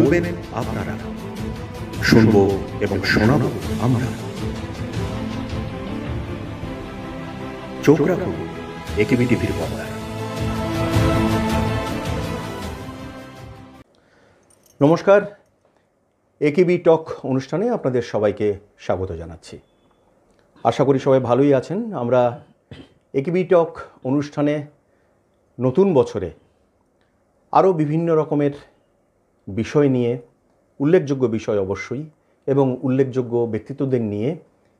বলবেন আপনারা, শুনব এবং শোনাব আমরা। চোখ রাখুন একেবি টিভির পর্দায়। নমস্কার, একেবি টক অনুষ্ঠানে আপনাদের সবাইকে স্বাগত জানাচ্ছি। আশা করি সবাই ভালোই আছেন। আমরা একেবি টক অনুষ্ঠানে নতুন বছরে আরও বিভিন্ন রকমের বিষয় নিয়ে, উল্লেখযোগ্য বিষয় অবশ্যই, এবং উল্লেখযোগ্য ব্যক্তিত্বদের নিয়ে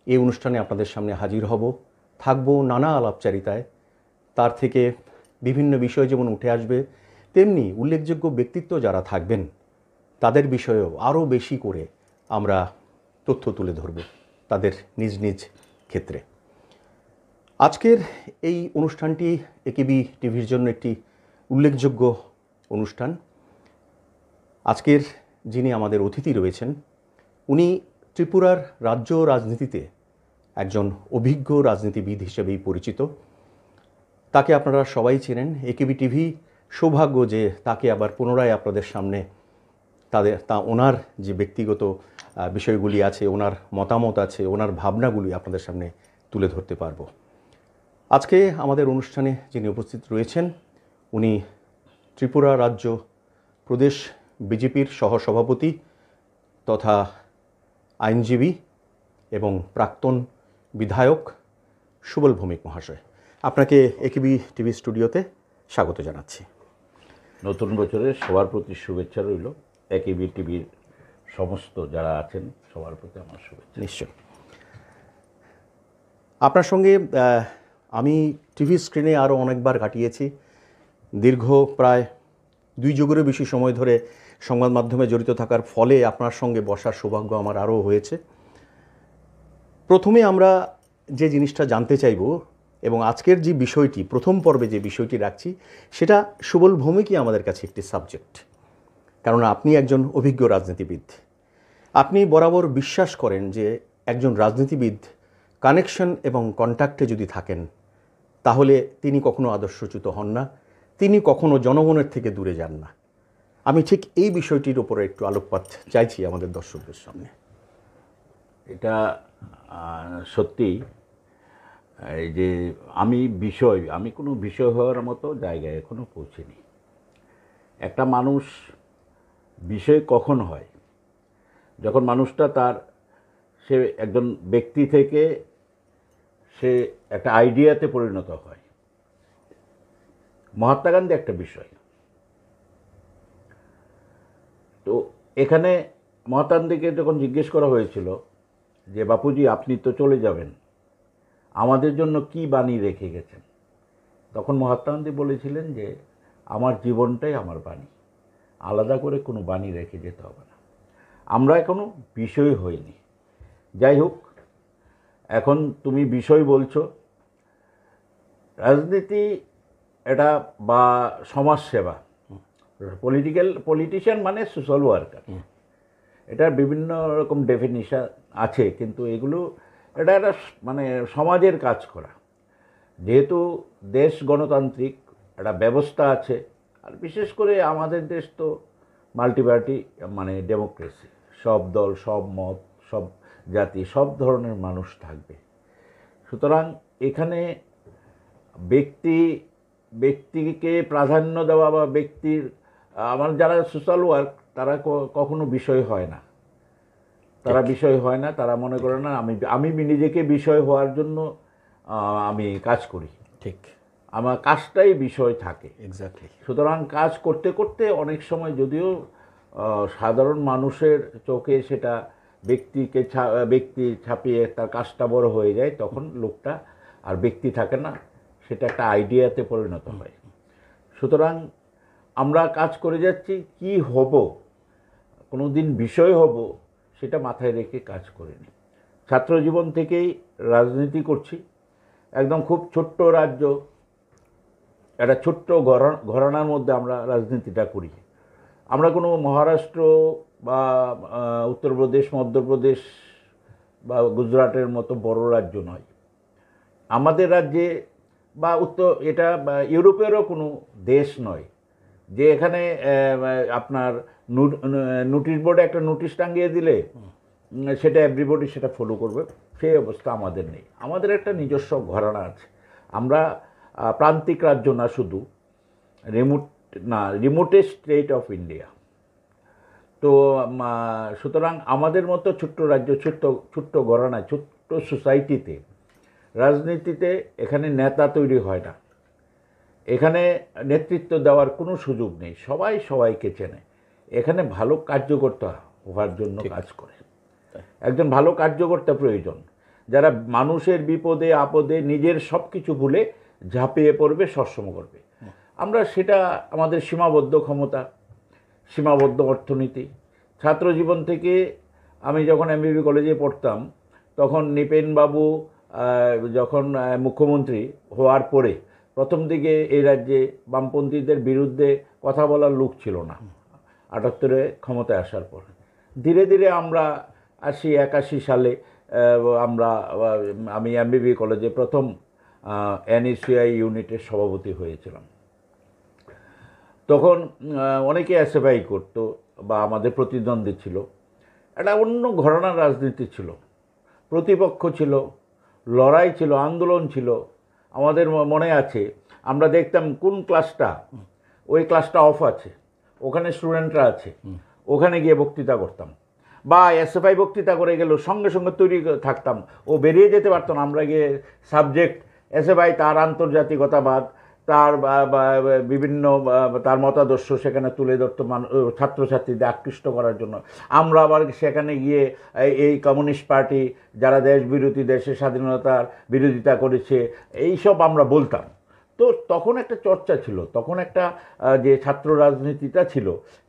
এই অনুষ্ঠানে আপনাদের সামনে হাজির হব, থাকবো নানা আলাপচারিতায়। তার থেকে বিভিন্ন বিষয় যেমন উঠে আসবে, তেমনি উল্লেখযোগ্য ব্যক্তিত্ব যারা থাকবেন তাদের বিষয়েও আরও বেশি করে আমরা তথ্য তুলে ধরব তাদের নিজ নিজ ক্ষেত্রে। আজকের এই অনুষ্ঠানটি একেবি টিভির জন্য একটি উল্লেখযোগ্য অনুষ্ঠান। আজকের যিনি আমাদের অতিথি রয়েছেন, উনি ত্রিপুরার রাজ্য রাজনীতিতে একজন অভিজ্ঞ রাজনীতিবিদ হিসেবেই পরিচিত। তাকে আপনারা সবাই চেনেন। একেবি টিভি সৌভাগ্য যে তাকে আবার পুনরায় আপনাদের সামনে ওনার যে ব্যক্তিগত বিষয়গুলি আছে, ওনার মতামত আছে, ওনার ভাবনাগুলি আপনাদের সামনে তুলে ধরতে পারবো। আজকে আমাদের অনুষ্ঠানে যিনি উপস্থিত রয়েছেন, উনি ত্রিপুরা রাজ্য প্রদেশ বিজেপির সহসভাপতি তথা আইনজীবী এবং প্রাক্তন বিধায়ক সুবল ভৌমিক মহাশয়। আপনাকে একেবি টিভি স্টুডিওতে স্বাগত জানাচ্ছি। নতুন বছরের সবার প্রতি শুভেচ্ছা রইল। একেবি টিভির সমস্ত যারা আছেন সবার প্রতি আমার শুভেচ্ছা। নিশ্চয়। আপনার সঙ্গে আমি টিভি স্ক্রিনে আরও অনেকবার কাটিয়েছি। দীর্ঘ প্রায় 2 যুগেরও বেশি সময় ধরে সংবাদ মাধ্যমে জড়িত থাকার ফলে আপনার সঙ্গে বসার সৌভাগ্য আমার আরও হয়েছে। প্রথমে আমরা যে জিনিসটা জানতে চাইব, এবং আজকের যে বিষয়টি, প্রথম পর্বে যে বিষয়টি রাখছি, সেটা সুবল ভৌমিকই আমাদের কাছে একটি সাবজেক্ট। কারণ আপনি একজন অভিজ্ঞ রাজনীতিবিদ। আপনি বরাবর বিশ্বাস করেন যে একজন রাজনীতিবিদ কানেকশন এবং কন্ট্যাক্টে যদি থাকেন তাহলে তিনি কখনো আদর্শচ্যুত হন না, তিনি কখনো জনগণের থেকে দূরে যান না। আমি ঠিক এই বিষয়টির উপরে একটু আলোকপাত চাইছি আমাদের দর্শকদের সামনে। এটা সত্যি, এই যে আমি কোনো বিষয় হওয়ার মতো জায়গায় এখনো পৌঁছিনি। একটা মানুষ বিষয় কখন হয়? যখন মানুষটা সে একজন ব্যক্তি থেকে সে একটা আইডিয়াতে পরিণত হয়। মহাত্মা গান্ধী একটা বিষয়। তো এখানে মহাত্মা গান্ধীকে যখন জিজ্ঞেস করা হয়েছিল যে বাপুজি আপনি তো চলে যাবেন, আমাদের জন্য কি বাণী রেখে গেছেন, তখন মহাত্মা গান্ধী বলেছিলেন যে আমার জীবনটাই আমার বাণী, আলাদা করে কোনো বাণী রেখে যেতে হবে না। আমরা এখনো বিষয় হইনি। যাই হোক, এখন তুমি বিষয় বলছো, রাজনীতি এটা বা সমাজসেবা, পলিটিশিয়ান মানে সোশ্যাল ওয়ার্কার, এটার বিভিন্ন রকম ডেফিনিশন আছে, কিন্তু এটা একটা মানে সমাজের কাজ করা। যেহেতু দেশ গণতান্ত্রিক একটা ব্যবস্থা আছে, আর বিশেষ করে আমাদের দেশ তো মাল্টিপার্টি মানে ডেমোক্রেসি, সব দল, সব মত, সব জাতি, সব ধরনের মানুষ থাকবে। সুতরাং এখানে ব্যক্তিকে প্রাধান্য দেওয়া বা আমার যারা সোশ্যাল ওয়ার্ক তারা কখনো বিষয় হয় না। তারা মনে করে না আমি নিজেকে বিষয় হওয়ার জন্য আমি কাজ করি। ঠিক, আমার কাজটাই বিষয় থাকে। এক্স্যাক্টলি। সুতরাং কাজ করতে করতে অনেক সময় যদিও সাধারণ মানুষের চোখে সেটা ব্যক্তি ছাপিয়ে তার কাজটা বড় হয়ে যায়, তখন লোকটা আর ব্যক্তি থাকে না, সেটা একটা আইডিয়াতে পরিণত হয়। সুতরাং আমরা কাজ করে যাচ্ছি, কি হব, কোনো দিন বিষয় হব, সেটা মাথায় রেখে কাজ করিনি। ছাত্র জীবন থেকেই রাজনীতি করছি। একদম খুব ছোট্ট রাজ্য, একটা ছোট্ট ঘরানার মধ্যে আমরা রাজনীতিটা করি। আমরা কোনো মহারাষ্ট্র বা উত্তরপ্রদেশ, মধ্যপ্রদেশ বা গুজরাটের মতো বড় রাজ্য নয়। আমাদের রাজ্যে বা এটা ইউরোপেরও কোনো দেশ নয়, যে এখানে আপনার নোটিশ বোর্ডে একটা নোটিশ টাঙ্গিয়ে দিলে সেটা এভরিবডি সেটা ফলো করবে, সেই অবস্থা আমাদের নেই। আমাদের একটা নিজস্ব ঘরানা আছে। আমরা প্রান্তিক রাজ্য না, শুধু রিমোটেস্ট স্টেট অফ ইন্ডিয়া। তো সুতরাং আমাদের মতো ছোট্ট রাজ্য, ছোট্ট ঘরানায়, ছোট্ট সোসাইটিতে রাজনীতিতে এখানে নেতা তৈরি হয় না, এখানে নেতৃত্ব দেওয়ার কোনো সুযোগ নেই। সবাই সবাইকে চেনে। এখানে ভালো কার্যকর্তা হওয়ার জন্য কাজ করে। একজন ভালো কার্যকর্তা প্রয়োজন, যারা মানুষের বিপদে আপদে নিজের সব কিছু ভুলে ঝাঁপিয়ে পড়বে, সৎসম করবে। আমরা সেটা, আমাদের সীমাবদ্ধ ক্ষমতা, সীমাবদ্ধ অর্থনীতি। ছাত্র জীবন থেকে আমি যখন এমবিবি কলেজে পড়তাম, তখন নিপেনবাবু যখন মুখ্যমন্ত্রী হওয়ার পরে প্রথম দিকে এই রাজ্যে বামপন্থীদের বিরুদ্ধে কথা বলার লোক ছিল না। ৭৮-এ ক্ষমতায় আসার পর ধীরে ধীরে আমরা ৮০-৮১ সালে আমি এমবিবি কলেজে প্রথম এনইসিআই ইউনিটের সভাপতি হয়েছিলাম। তখন অনেকে এসএফআই করতো বা আমাদের প্রতিদ্বন্দ্বী ছিল। একটা অন্য ঘরানার রাজনীতি ছিল, প্রতিপক্ষ ছিল, লড়াই ছিল, আন্দোলন ছিল। আমাদের মনে আছে, আমরা দেখতাম কোন ক্লাসটা, ওই ক্লাসটা অফ আছে, ওখানে স্টুডেন্টরা আছে, ওখানে গিয়ে বক্তৃতা করতাম। বা এসএফআই বক্তৃতা করে গেল, সঙ্গে সঙ্গে তৈরি থাকতাম, ও বেরিয়ে যেতে পারতো না। আমরা গিয়ে সাবজেক্ট এসএফআই, তার আন্তর্জাতিকতাবাদ, তার বিভিন্ন তার মতাদর্শ সেখানে তুলে ধরতো ছাত্রছাত্রীদের আকৃষ্ট করার জন্য। আমরা আবার সেখানে গিয়ে এই কমিউনিস্ট পার্টি যারা দেশ বিরোধী, দেশের স্বাধীনতার বিরোধিতা করেছে, এইসব আমরা বলতাম। তো তখন একটা চর্চা ছিল, তখন একটা যে ছাত্র রাজনীতিটা ছিল,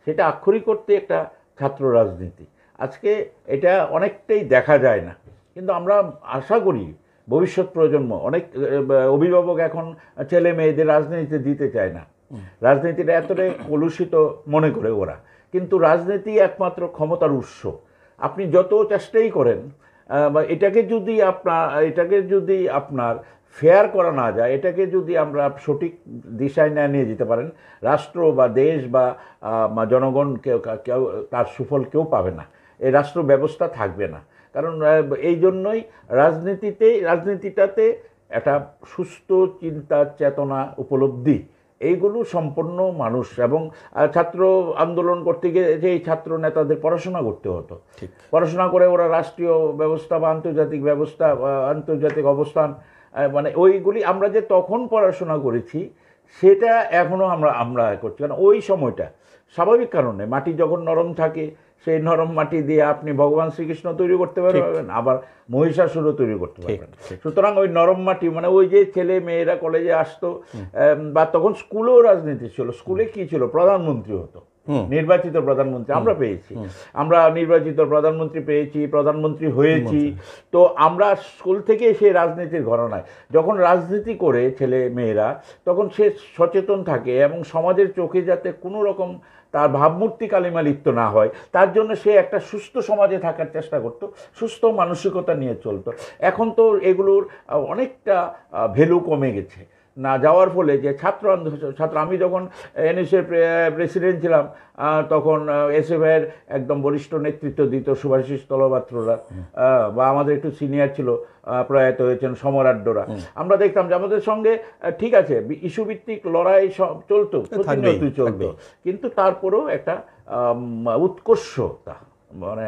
সেটা আক্ষরিক করতে একটা ছাত্র রাজনীতি। আজকে এটা অনেকটাই দেখা যায় না, কিন্তু আমরা আশা করি ভবিষ্যৎ প্রজন্ম, অনেক অভিভাবক এখন ছেলে মেয়েদের রাজনীতিতে দিতে চায় না। রাজনীতিটা এতটাই কলুষিত মনে করে ওরা। কিন্তু রাজনীতি একমাত্র ক্ষমতার উৎস। আপনি যত চেষ্টাই করেন, এটাকে যদি আপনার ফেয়ার করা না যায়, এটাকে যদি আমরা সঠিক দিশায় না নিয়ে যেতে পারেন, রাষ্ট্র বা দেশ বা জনগণ কেউ তার সুফল কেউ পাবে না, এই রাষ্ট্র ব্যবস্থা থাকবে না। কারণ এই জন্যই রাজনীতিটাতে একটা সুস্থ চিন্তা, চেতনা, উপলব্ধি, এইগুলো সম্পন্ন মানুষ। এবং ছাত্র আন্দোলন করতে গিয়ে যে এই ছাত্র নেতাদের পড়াশোনা করতে হতো, পড়াশোনা করে ওরা রাষ্ট্রীয় ব্যবস্থা বা আন্তর্জাতিক ব্যবস্থা, আন্তর্জাতিক অবস্থান, মানে ওইগুলি আমরা যে তখন পড়াশোনা করেছি, সেটা এখনও আমরা করছি। কারণ ওই সময়টা স্বাভাবিক কারণে মাটি যখন নরম থাকে, সেই নরম মাটি দিয়ে আপনি ভগবান শ্রীকৃষ্ণ তৈরি করতে পারবেন, আবার মহিষাসুরও তৈরি করতে পারবেন। সুতরাং ওই নরম মাটি, মানে ওই যে ছেলে মেয়েরা কলেজে আসতো, বা তখন স্কুলেও রাজনীতি ছিল। স্কুলে কি ছিল? প্রধানমন্ত্রী হতো, নির্বাচিত প্রধানমন্ত্রী আমরা পেয়েছি, আমরা নির্বাচিত প্রধানমন্ত্রী পেয়েছি, প্রধানমন্ত্রী হয়েছি। তো আমরা স্কুল থেকে সেই রাজনীতির ঘরানায়, যখন রাজনীতি করে ছেলে মেয়েরা, তখন সে সচেতন থাকে এবং সমাজের চোখে যাতে কোনো রকম তার ভাবমূর্তি কালিমা লিপ্ত না হয়, তার জন্য সে একটা সুস্থ সমাজে থাকার চেষ্টা করত, সুস্থ মানসিকতা নিয়ে চলতো। এখন তো এগুলোর অনেকটা ভ্যালু কমে গেছে না যাওয়ার ফলে যে ছাত্র আমি যখন এনএসএর প্রেসিডেন্ট ছিলাম, তখন এসএফআইয়ের একদম বরিষ্ঠ নেতৃত্ব দিত সুভাষিস তলপাত্ররা, বা আমাদের একটু সিনিয়র ছিল, প্রয়াত হয়েছেন সমরাড্ডরা। আমরা দেখতাম যে আমাদের সঙ্গে ঠিক আছে ইস্যুভিত্তিক লড়াই চলতো, প্রতিনিয়তই চলতো, কিন্তু তারপরেও একটা উৎকর্ষতা মানে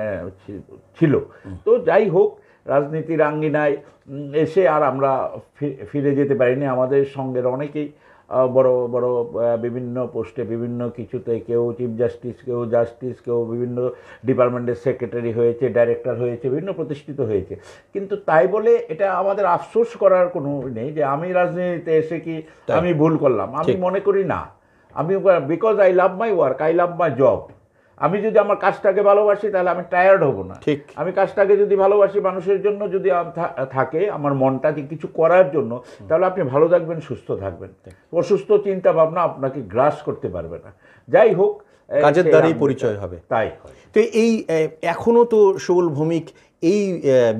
ছিল। তো যাই হোক, রাজনীতির আঙ্গিনায় এসে আর আমরা ফিরে যেতে পারিনি। আমাদের সঙ্গের অনেকেই বড় বড় বিভিন্ন পোস্টে, বিভিন্ন কিছুতে, কেউ চিফ জাস্টিস, কেউ বিভিন্ন ডিপার্টমেন্টের সেক্রেটারি হয়েছে, ডাইরেক্টর হয়েছে, বিভিন্ন প্রতিষ্ঠিত হয়েছে। কিন্তু তাই বলে এটা আমাদের আফসোস করার কোনো নেই যে আমি রাজনীতিতে এসে কি আমি ভুল করলাম। আমি মনে করি না। আমি because I love my work, I love my job. আমি যদি আমার কাজটাকে ভালোবাসি, তাহলে আমি টায়ার্ড হব না। আমি কাজটাকে যদি ভালোবাসি, মানুষের জন্য যদি থাকে আমার মনটা কিছু করার জন্য, তাহলে আপনি ভালো থাকবেন, সুস্থ থাকবেন। অসুস্থ চিন্তা ভাবনা আপনাকে গ্রাস করতে পারবে না। যাই হোক, কাজের দ্বারাই পরিচয় হবে। তাই তো এই এখনও তো সুবল ভৌমিক এই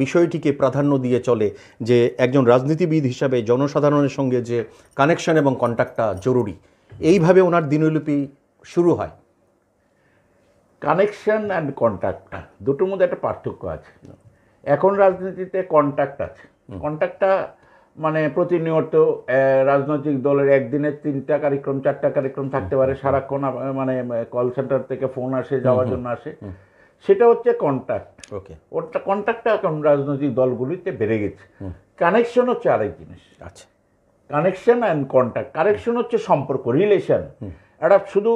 বিষয়টিকে প্রাধান্য দিয়ে চলে যে একজন রাজনীতিবিদ হিসাবে জনসাধারণের সঙ্গে যে কানেকশন এবং কন্ট্যাক্টটা জরুরি। এইভাবে ওনার দিনলিপি শুরু হয়? কানেকশন অ্যান্ড কন্ট্যাক্ট দুটোর মধ্যে একটা পার্থক্য আছে। এখন রাজনীতিতে কন্ট্যাক্ট আছে। কন্ট্যাক্টটা মানে প্রতিনিয়ত রাজনৈতিক দলের একদিনে 3টা কার্যক্রম 4টা কার্যক্রম থাকতে পারে, সারাক্ষণ মানে কল সেন্টার থেকে ফোন আসে, যাওয়ার জন্য আসে, সেটা হচ্ছে কন্ট্যাক্ট। ওকে, ওটা কন্ট্যাক্টটা এখন রাজনৈতিক দলগুলিতে বেড়ে গেছে। কানেকশন হচ্ছে আরেক জিনিস। আচ্ছা, কানেকশন অ্যান্ড কন্ট্যাক্ট। কানেকশন হচ্ছে সম্পর্ক, রিলেশন। এটা শুধু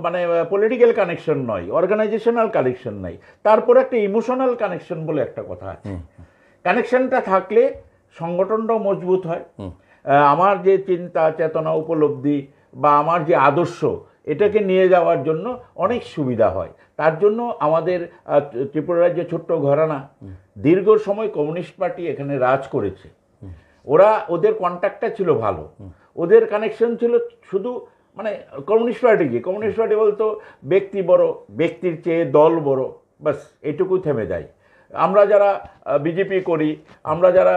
মানে পলিটিক্যাল কানেকশন নয়, অর্গানাইজেশনাল কানেকশন নয়, তারপর একটা ইমোশনাল কানেকশন বলে একটা কথা আছে। কানেকশনটা থাকলে সংগঠনটাও মজবুত হয়। আমার যে চিন্তা চেতনা উপলব্ধি বা আমার যে আদর্শ, এটাকে নিয়ে যাওয়ার জন্য অনেক সুবিধা হয়। তার জন্য আমাদের ত্রিপুরা রাজ্যে ছোট্ট ঘরানা দীর্ঘ সময় কমিউনিস্ট পার্টি এখানে রাজ করেছে। ওদের কন্ট্যাক্টটা ছিল ভালো, ওদের কানেকশন ছিল শুধু মানে কমিউনিস্ট পার্টি কি, কমিউনিস্ট পার্টি বলতো ব্যক্তি বড়, ব্যক্তির চেয়ে দল বড়, বাস এটুকুই থেমে যায়। আমরা যারা বিজেপি করি, আমরা যারা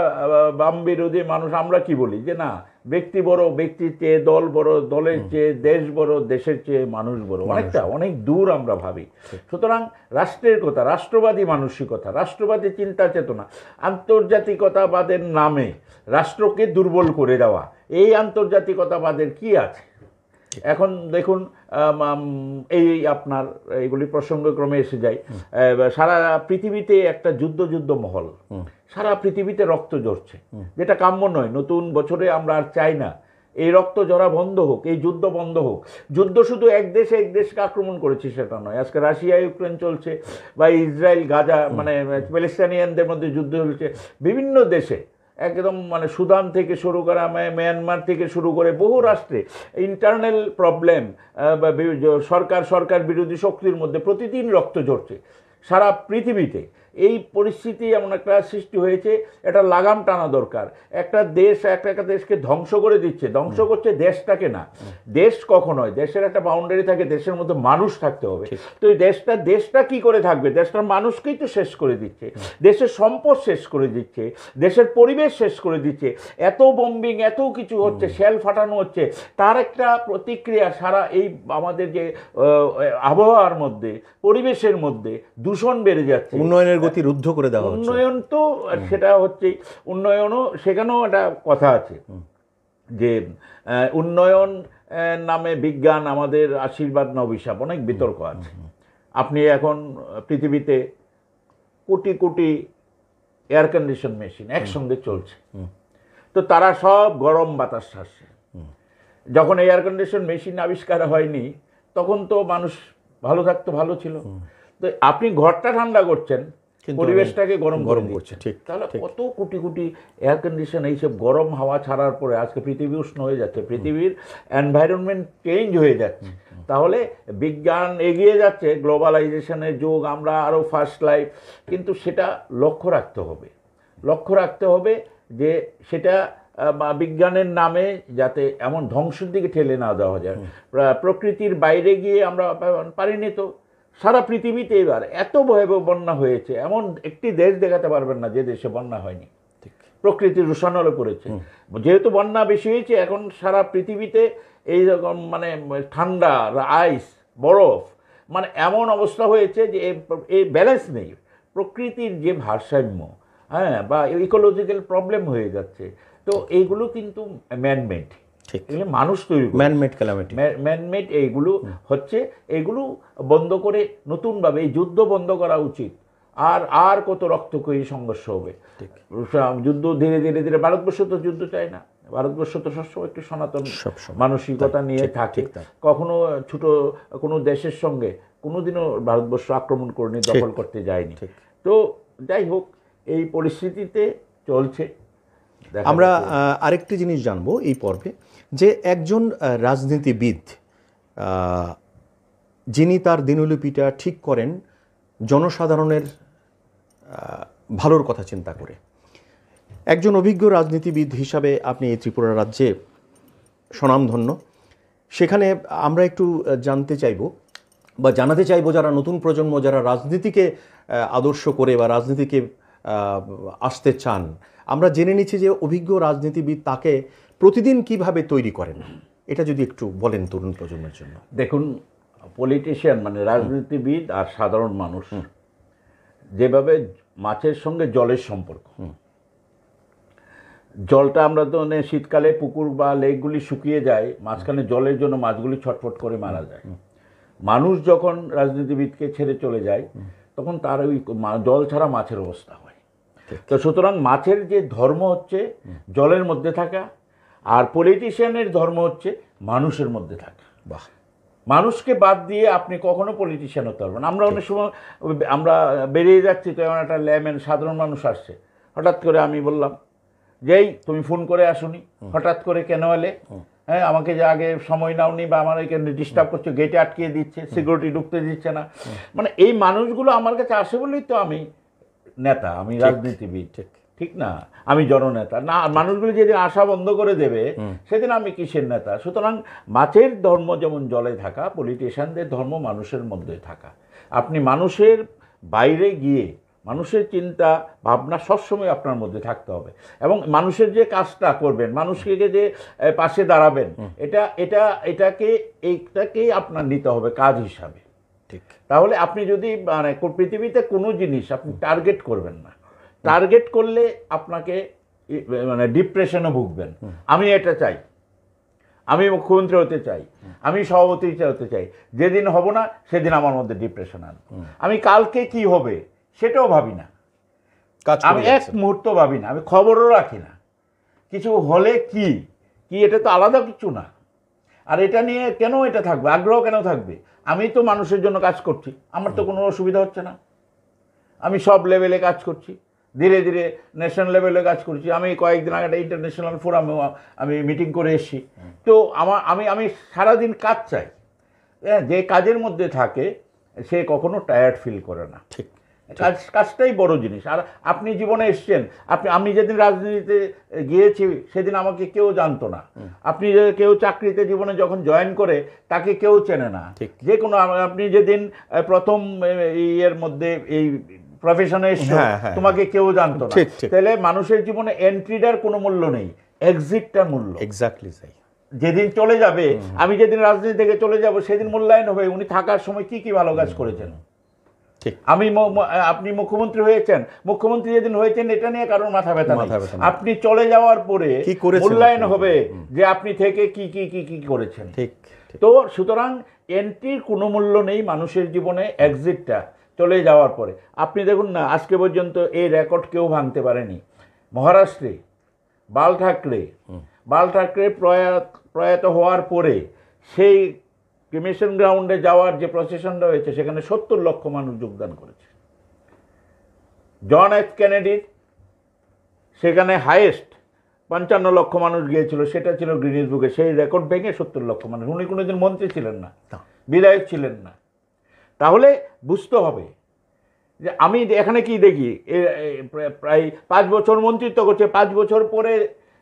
বাম বিরোধী মানুষ, আমরা কি বলি যে না, ব্যক্তি বড়, ব্যক্তির চেয়ে দল বড়, দলের চেয়ে দেশ বড়, দেশের চেয়ে মানুষ বড়। অনেক দূর আমরা ভাবি। সুতরাং রাষ্ট্রের কথা, রাষ্ট্রবাদী মানসিকতা, রাষ্ট্রবাদী চিন্তা চেতনা, আন্তর্জাতিকতাবাদের নামে রাষ্ট্রকে দুর্বল করে দেওয়া, এই আন্তর্জাতিকতাবাদের কি আছে? এখন দেখুন, এই আপনার এইগুলি প্রসঙ্গক্রমে এসে যায়, সারা পৃথিবীতে একটা যুদ্ধ মহল, সারা পৃথিবীতে রক্ত ঝরছে, যেটা কাম্য নয়। নতুন বছরে আমরা আর চাই না এই রক্ত ঝরা বন্ধ হোক, এই যুদ্ধ বন্ধ হোক। যুদ্ধ শুধু এক দেশকে আক্রমণ করেছে সেটা নয়, আজকে রাশিয়া ইউক্রেন চলছে, বা ইসরায়েল গাজা মানে প্যালেস্টাইনিয়ানদের মধ্যে যুদ্ধ চলছে বিভিন্ন দেশে, একদম মানে সুদান থেকে শুরু করে মিয়ানমার থেকে শুরু করে বহু রাষ্ট্রে ইন্টারনাল প্রবলেম, সরকার বিরোধী শক্তির মধ্যে প্রতিদিন রক্ত ঝরছে সারা পৃথিবীতে। এই পরিস্থিতি এমন একটা সৃষ্টি হয়েছে, এটা লাগাম টানা দরকার। একটা দেশ একটা দেশকে ধ্বংস করে দিচ্ছে, ধ্বংস করছে দেশটাকে না। দেশ কখন হয়, দেশের একটা বাউন্ডারি থাকে, দেশের মধ্যে মানুষ থাকতে হবে। তো এই দেশটা কি করে থাকবে? দেশটার মানুষকেই তো শেষ করে দিচ্ছে, দেশের সম্পদ শেষ করে দিচ্ছে, দেশের পরিবেশ শেষ করে দিচ্ছে। এত বোম্বিং, এত কিছু হচ্ছে, শেল ফাটানো হচ্ছে, তার একটা প্রতিক্রিয়া সারা এই আমাদের যে আবহাওয়ার মধ্যে, পরিবেশের মধ্যে দূষণ বেড়ে যাচ্ছে। উন্নয়নের গতি রুদ্ধ করে দেওয়া হচ্ছে। উন্নয়ন তো সেটা হচ্ছে, উন্নয়নও সেখানেও একটা কথা আছে যে উন্নয়ন নামে বিজ্ঞান আমাদের আশীর্বাদ না অভিশাপ, অনেক বিতর্ক আছে। আপনি এখন পৃথিবীতে crore crore air condition machine একসঙ্গে চলছে, তো তারা সব গরম বাতাস ছাড়ছে। যখন এয়ার কন্ডিশন মেশিন আবিষ্কার হয়নি তখন তো মানুষ ভালো থাকতো, ভালো ছিল। তো আপনি ঘরটা ঠান্ডা করছেন, পরিবেশটাকে গরম করছে, ঠিক? তাহলে কত কোটি কোটি এয়ার কন্ডিশন এইসব গরম হাওয়া ছাড়ার পরে আজকে পৃথিবী উষ্ণ হয়ে যাচ্ছে, পৃথিবীর এনভায়রনমেন্ট চেঞ্জ হয়ে যাচ্ছে। তাহলে বিজ্ঞান এগিয়ে যাচ্ছে, গ্লোবালাইজেশনের যুগ, আমরা আরও ফার্স্ট লাইফ, কিন্তু সেটা লক্ষ্য রাখতে হবে যে সেটা বিজ্ঞানের নামে যাতে এমন ধ্বংসের দিকে ঠেলে না দেওয়া যায়। প্রকৃতির বাইরে গিয়ে আমরা পারিনি তো। সারা পৃথিবীতে এবার এত ভয়াবহ বন্যা হয়েছে, এমন একটি দেশ দেখাতে পারবেন না যে দেশে বন্যা হয়নি। প্রকৃতির রোষানলে পড়েছে, যেহেতু বন্যা বেশি হয়েছে, এখন সারা পৃথিবীতে এই রকম মানে ঠান্ডা, আইস, বরফ, মানে এমন অবস্থা হয়েছে যে এই ব্যালেন্স নেই, প্রকৃতির যে ভারসাম্য, হ্যাঁ, বা ইকোলজিক্যাল প্রবলেম হয়ে যাচ্ছে। তো এইগুলো কিন্তু ম্যানমেড, এগুলো মানুষ তৈরি, ম্যানমেড এইগুলো হচ্ছে। এইগুলো বন্ধ করে নতুনভাবে এই যুদ্ধ বন্ধ করা উচিত। আর কত রক্তক্ষয়ী সংঘর্ষ হবে, যুদ্ধ ধীরে ধীরে ভারতবর্ষ তো যুদ্ধ চায় না, ভারতবর্ষ তো সবসময় একটু সনাতন মানসিকতা নিয়ে থাকে। কখনো ছোট কোনো দেশের সঙ্গে কোনোদিনও ভারতবর্ষ আক্রমণ করেনি, দখল করতে যায়নি। তো যাই হোক, এই পরিস্থিতিতে চলছে। আমরা আরেকটি জিনিস জানবো এই পর্বে, যে একজন রাজনীতিবিদ যিনি তার দিনলিপিটা ঠিক করেন জনসাধারণের ভালোর কথা চিন্তা করে, একজন অভিজ্ঞ রাজনীতিবিদ হিসাবে আপনি এই ত্রিপুরা রাজ্যে স্বনামধন্য। সেখানে আমরা একটু জানতে চাইব বা জানাতে চাইব, যারা নতুন প্রজন্ম, যারা রাজনীতিকে আদর্শ করে বা রাজনীতিকে আসতে চান, আমরা জেনে নিচ্ছি যে অভিজ্ঞ রাজনীতিবিদ তাকে প্রতিদিন কিভাবে তৈরি করেন। এটা যদি একটু বলেন তরুণ প্রজন্মের জন্য। দেখুন, পলিটিশিয়ান মানে রাজনীতিবিদ আর সাধারণ মানুষ যেভাবে মাছের সঙ্গে জলের সম্পর্ক, জলটা আমরা তো শীতকালে পুকুর বা লেকগুলি শুকিয়ে যায়, মাঝখানে জলের জন্য মাছগুলি ছটফট করে মারা যায়। মানুষ যখন রাজনীতিবিদকে ছেড়ে চলে যায় তখন তার ওই জল ছাড়া মাছের অবস্থা হয়। তো সুতরাং মাছের যে ধর্ম হচ্ছে জলের মধ্যে থাকা, আর পলিটিশিয়ানের ধর্ম হচ্ছে মানুষের মধ্যে থাকা। বাহ, মানুষকে বাদ দিয়ে আপনি কখনো পলিটিশিয়ান হতে পারবেন। আমরা অনেক সময় আমরা বেরিয়ে যাচ্ছি, তো এমন একটা ল্যামেন সাধারণ মানুষ আসছে, হঠাৎ করে আমি বললাম যেই তুমি ফোন করে আসুনি, হঠাৎ করে কেন এলে, হ্যাঁ আমাকে যে আগে সময় নাওনি বা আমার এখানে ডিস্টার্ব করছে, গেটে আটকিয়ে দিচ্ছে, সিকিউরিটি ঢুকতে দিচ্ছে না। মানে এই মানুষগুলো আমার কাছে আসে বলেই তো আমি নেতা, আমি রাজনীতিবিদ, ঠিক না, আমি জননেতা না। মানুষগুলো যেদিন আসা বন্ধ করে দেবে সেদিন আমি কিসের নেতা? সুতরাং মাছের ধর্ম যেমন জলে থাকা, পলিটিশিয়ানদের ধর্ম মানুষের মধ্যে থাকা। আপনি মানুষের বাইরে গিয়ে মানুষের চিন্তা ভাবনা সবসময় আপনার মধ্যে থাকতে হবে, এবং মানুষের যে কাজটা করবেন, মানুষকে যে পাশে দাঁড়াবেন, এইটাকেই আপনার নিতে হবে কাজ হিসাবে। ঠিক। তাহলে আপনি যদি মানে পৃথিবীতে কোনো জিনিস আপনি টার্গেট করবেন না, টার্গেট করলে আপনাকে মানে ডিপ্রেশনে ভুগবেন। আমি এটা চাই, আমি মুখ্যমন্ত্রী হতে চাই, আমি সভাপতি হতে চাই, যেদিন হব না সেদিন আমার মধ্যে ডিপ্রেশন আনবে। আমি কালকে কি হবে সেটাও ভাবি না, আমি এক মুহূর্ত ভাবি না, আমি খবরও রাখি না। কিছু হলে কি এটা তো আলাদা কিছু না। আর এটা নিয়ে কেন এটা থাকবে, আগ্রহ কেন থাকবে? আমি তো মানুষের জন্য কাজ করছি, আমার তো কোনো অসুবিধা হচ্ছে না। আমি সব লেভেলে কাজ করছি, ধীরে ধীরে ন্যাশনাল লেভেলে কাজ করছি। আমি কয়েকদিন আগে একটা ইন্টারন্যাশনাল ফোরামে আমি মিটিং করে এসেছি। তো আমি সারাদিন কাজ চাই। যে কাজের মধ্যে থাকে সে কখনো টায়ার্ড ফিল করে না। ঠিক, কাজটাই বড় জিনিস। আর আপনি জীবনে এসছেন, আমি যেদিন রাজনীতিতে গিয়েছি সেদিন আমাকে কেউ জানতো না। আপনি কেউ চাকরিতে জীবনে যখন জয়েন করে তাকে কেউ চেনে না। যে কোনো আপনি যেদিন প্রথম ইয়ের মধ্যে এই প্রফেশনে এসছো, তোমাকে কেউ জানতো না। তাহলে মানুষের জীবনে এন্ট্রিটার কোনো মূল্য নেই, এক্সিটটার মূল্য। এক্স্যাক্টলি তাই। যেদিন চলে যাবে, আমি যেদিন রাজনীতি থেকে চলে যাব সেদিন মূল্যায়ন হবে উনি থাকার সময় কি কি ভালো কাজ করেছেন। আপনি মুখ্যমন্ত্রী হয়েছেন, মুখ্যমন্ত্রী যেদিন হয়েছেন এটা নিয়ে কারোর মাথা ব্যথা নেই। আপনি চলে যাওয়ার পরে মূল্যায়ন হবে যে আপনি থেকে কি কি কি কি করেছেন। তো সুতরাং এন্ট্রির কোনো মূল্য নেই মানুষের জীবনে, এক্সিটটা চলে যাওয়ার পরে। আপনি দেখুন না, আজকে পর্যন্ত এই রেকর্ড কেউ ভাঙতে পারেনি। মহারাষ্ট্রে বাল ঠাকরে প্রয়াত হওয়ার পরে সেই ক্রিমেশন গ্রাউন্ডে যাওয়ার যে প্রসেশনটা হয়েছে সেখানে 70 লক্ষ মানুষ যোগদান করেছে। জন এফ কেনেডির সেখানে হাইয়েস্ট 55 লক্ষ মানুষ গিয়েছিল, সেটা ছিল গ্রিনিস বুকে। সেই রেকর্ড ভেঙে 70 লক্ষ মানুষ। উনি কোনোদিন মন্ত্রী ছিলেন না, বিধায়ক ছিলেন না। তাহলে বুঝতে হবে যে আমি এখানে কি দেখি, প্রায় 5 বছর মন্ত্রিত্ব করছে, 5 বছর পরে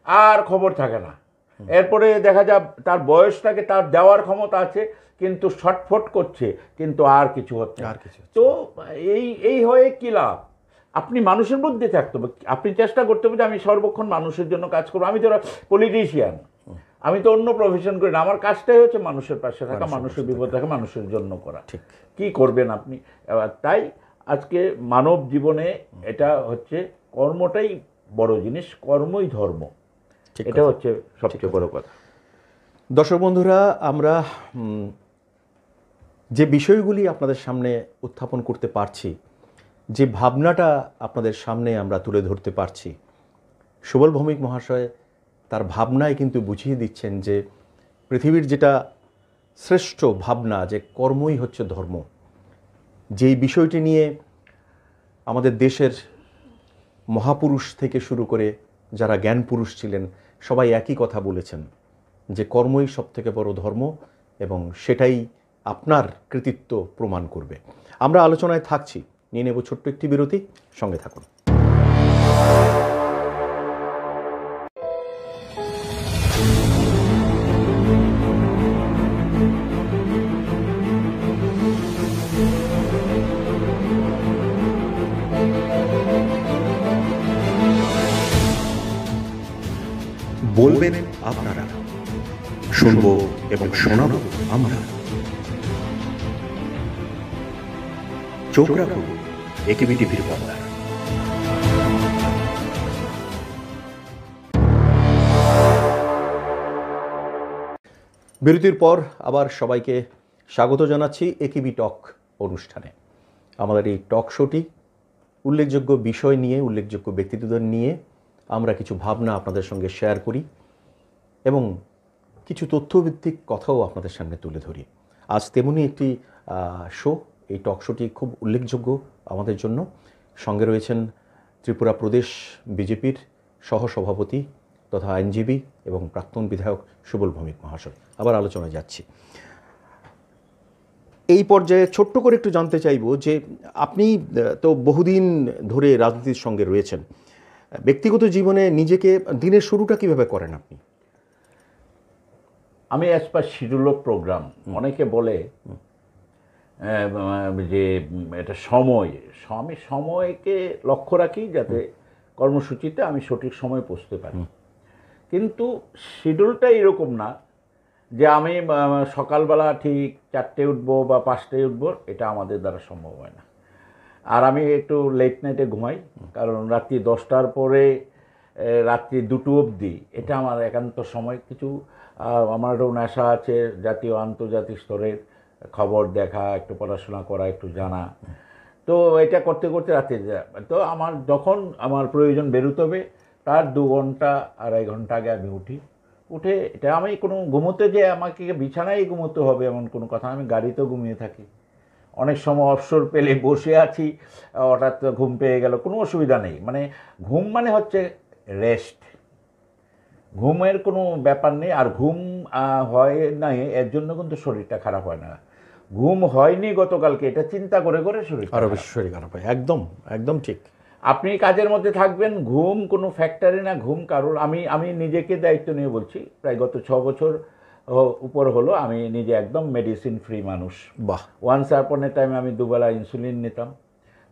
আর খবর থাকে না। এরপরে দেখা যায় তার বয়সটাকে তার দেওয়ার ক্ষমতা আছে কিন্তু শর্টফট করছে, কিন্তু আর কিছু হচ্ছে না। তো এই হয়ে কি লাভ? আপনি মানুষের মধ্যে থাকতে হবে, আপনি চেষ্টা করতে হবে যে আমি সর্বক্ষণ মানুষের জন্য কাজ করবো। আমি তো পলিটিশিয়ান, আমি তো অন্য প্রফেশন করি না। আমার কাজটাই হচ্ছে মানুষের পাশে থাকা, মানুষের বিপদ থাকা, মানুষের জন্য করা। কি করবেন আপনি? তাই আজকে মানব জীবনে এটা হচ্ছে কর্মটাই বড় জিনিস, কর্মই ধর্ম। এটা হচ্ছে সবচেয়ে বড় কথা। দর্শক বন্ধুরা, আমরা যে বিষয়গুলি আপনাদের সামনে উত্থাপন করতে পারছি, যে ভাবনাটা আপনাদের সামনে আমরা তুলে ধরতে পারছি, সুবল ভৌমিক মহাশয় তার ভাবনায় কিন্তু বুঝিয়ে দিচ্ছেন যে পৃথিবীর যেটা শ্রেষ্ঠ ভাবনা, যে কর্মই হচ্ছে ধর্ম, যেই বিষয়টি নিয়ে আমাদের দেশের মহাপুরুষ থেকে শুরু করে যারা জ্ঞান পুরুষ ছিলেন সবাই একই কথা বলেছেন যে কর্মই সবথেকে বড় ধর্ম, এবং সেটাই আপনার কৃতিত্ব প্রমাণ করবে। আমরা আলোচনায় থাকছি, নিয়ে নেব ছোট্ট একটি বিরতি, সঙ্গে থাকুন। বলবেন আপনারা, শুনবো এবং শোনাবো আমরা। চোখ রাখুন একেবি টিভির পর্দায়। বিরতির পর আবার সবাইকে স্বাগত জানাচ্ছি একেবি টক অনুষ্ঠানে। আমাদের এই টক শোটি উল্লেখযোগ্য বিষয় নিয়ে, উল্লেখযোগ্য ব্যক্তিত্বদের নিয়ে আমরা কিছু ভাবনা আপনাদের সঙ্গে শেয়ার করি এবং কিছু তথ্যভিত্তিক কথাও আপনাদের সামনে তুলে ধরি। আজ তেমনই একটি শো, এই টক শোটি খুব উল্লেখযোগ্য আমাদের জন্য। সঙ্গে রয়েছেন ত্রিপুরা প্রদেশ বিজেপির সহসভাপতি তথা আইনজীবী এবং প্রাক্তন বিধায়ক সুবল ভৌমিক মহাশয়। আবার আলোচনায় যাচ্ছি। এই পর্যায়ে ছোট্ট করে একটু জানতে চাইব যে আপনি তো বহুদিন ধরে রাজনীতির সঙ্গে রয়েছেন, ব্যক্তিগত জীবনে নিজেকে দিনের শুরুটা কিভাবে করেন আপনি? আমি as per schedule of programme, অনেকে বলে যে এটা আমি সময়কে লক্ষ্য রাখি যাতে কর্মসূচিতে আমি সঠিক সময় পৌঁছতে পারি। কিন্তু শিডিউলটা এরকম না যে আমি সকালবেলা ঠিক 4টে উঠবো বা 5টায় উঠবো, এটা আমাদের দ্বারা সম্ভব হয় না। আর আমি একটু লেট নাইটে ঘুমাই, কারণ রাত্রি 10টার পরে রাত্রি 2টো অবধি এটা আমার একান্ত সময়। কিছু আমারও নেশা আছে, জাতীয় আন্তর্জাতিক স্তরের খবর দেখা, একটু পড়াশোনা করা, একটু জানা। তো এটা করতে করতে রাতে তো আমার যখন আমার প্রয়োজন বেরোতে হবে তার 2 ঘন্টা 2.5 ঘন্টা আগে আমি উঠে এটা আমি কোনো ঘুমোতে যে আমাকে বিছানায় ঘুমোতে হবে এমন কোনো কথা, আমি গাড়িতেও ঘুমিয়ে থাকি। অনেক সময় অবসর পেলে বসে আছি, হঠাৎ ঘুম পেয়ে গেল, কোনো অসুবিধা নেই। মানে ঘুম মানে হচ্ছে রেস্ট, ঘুমের কোনো ব্যাপার নেই। আর ঘুম হয় না এর জন্য কিন্তু শরীরটা খারাপ হয় না। ঘুম হয়নি গতকালকে এটা চিন্তা করে করে আরো বেশি শরীর খারাপ হয়। একদম একদম ঠিক। আপনি কাজের মধ্যে থাকবেন, ঘুম কোনো ফ্যাক্টরি না। ঘুম কারোর, আমি নিজেকে দায়িত্ব নিয়ে বলছি, প্রায় গত 6 বছর উপর হলো আমি নিজে একদম মেডিসিন ফ্রি মানুষ। বাহ। ওয়ান্স আপন এ টাইমে আমি 2 বেলা ইনসুলিন নিতাম,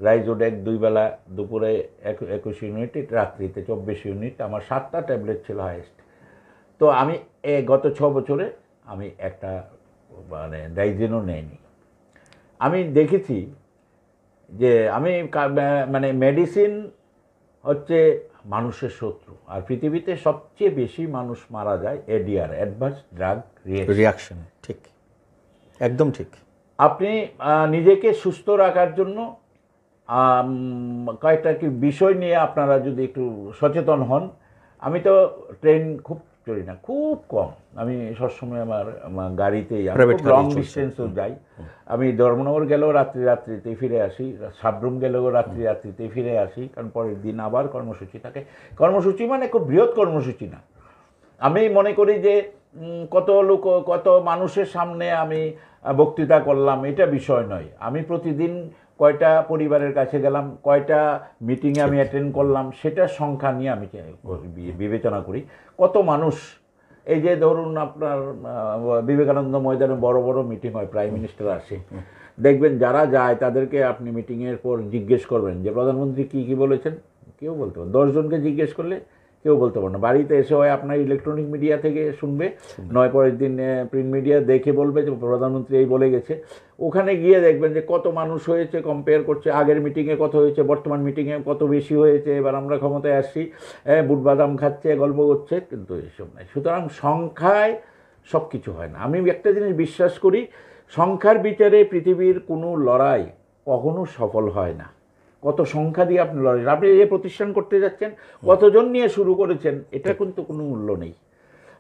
রাইজোডেক 2 বেলা, দুপুরে 21 ইউনিট, রাত্রিতে 24 ইউনিট, আমার 7টা ট্যাবলেট ছিল হাইয়েস্ট। তো আমি গত 6 বছরে আমি একটা মানে ডাইজেনও নেইনি। আমি দেখেছি যে আমি মানে মেডিসিন হচ্ছে মানুষের শত্রু। আর পৃথিবীতে সবচেয়ে বেশি মানুষ মারা যায় এডিআর, অ্যাডভান্স ড্রাগ রিয়াকশন। ঠিক, একদম ঠিক। আপনি নিজেকে সুস্থ রাখার জন্য কয়েকটা কি বিষয় নিয়ে আপনারা যদি একটু সচেতন হন। আমি তো ট্রেন খুব চড়ি না, খুব কম। আমি সবসময় আমার গাড়িতেই, লং ডিস্টেন্সও যাই। আমি ধর্মনগর গেলেও রাত্রিতেই ফিরে আসি, সাবরুম গেলেও রাত্রিতেই ফিরে আসি, কারণ পরের দিন আবার কর্মসূচি থাকে। কর্মসূচি মানে খুব বৃহৎ কর্মসূচি না। আমি মনে করি যে কত মানুষের সামনে আমি বক্তৃতা করলাম এটা বিষয় নয়। আমি প্রতিদিন কয়টা পরিবারের কাছে গেলাম, কয়টা মিটিংয়ে আমি অ্যাটেন্ড করলাম, সেটার সংখ্যা নিয়ে আমি বিবেচনা করি। কত মানুষ, এই যে ধরুন আপনার বিবেকানন্দ ময়দানে বড় বড় মিটিং হয়, প্রাইম মিনিস্টার আসে, দেখবেন যারা যায় তাদেরকে আপনি মিটিংয়ের পর জিজ্ঞেস করবেন যে প্রধানমন্ত্রী কী বলেছেন, কেউ বলতে পারেন। 10 জনকে জিজ্ঞেস করলে কেউ বলতে পারে না। বাড়িতে এসে হয় আপনার ইলেকট্রনিক মিডিয়া থেকে শুনবে, নয় পরের দিন প্রিন্ট মিডিয়া দেখে বলবে যে প্রধানমন্ত্রী এই বলে গেছে। ওখানে গিয়ে দেখবেন যে কত মানুষ হয়েছে, কম্পেয়ার করছে আগের মিটিংয়ে কত হয়েছে, বর্তমান মিটিংয়ে কত বেশি হয়েছে, এবার আমরা ক্ষমতায় আসছি, বুট বাদাম খাচ্ছে, গল্প করছে, কিন্তু এসব নাই। সুতরাং সংখ্যায় সব কিছু হয় না। আমি একটা জিনিস বিশ্বাস করি, সংখ্যার বিচারে পৃথিবীর কোনো লড়াই কখনো সফল হয় না। কত সংখ্যা দিয়ে আপনি লড়াই, আপনি যে প্রতিষ্ঠান করতে যাচ্ছেন কতজন নিয়ে শুরু করেছেন, এটা কিন্তু কোনো মূল্য নেই।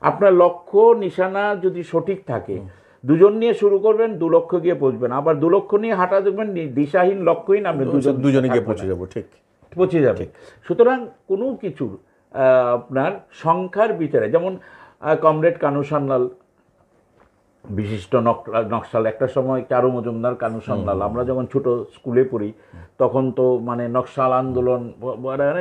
আপনার লক্ষ্য নিশানা যদি সঠিক থাকে, 2 জন নিয়ে শুরু করবেন, 2 লক্ষ গিয়ে পৌঁছবেন। আবার 2 লক্ষ নিয়ে হাঁটা দেখবেন দিশাহীন, লক্ষ্যহীন, আপনি দুজনে গিয়ে পৌঁছে যাবে। সুতরাং কোনো কিছুর আপনার সংখ্যার বিচারে, যেমন কমরেড কানু সান্যাল বিশিষ্ট নকশাল, একটা সময় চারু মজুমদার কানু সান্যাল, আমরা যখন ছোট স্কুলে পড়ি তখন তো মানে নকশাল আন্দোলন,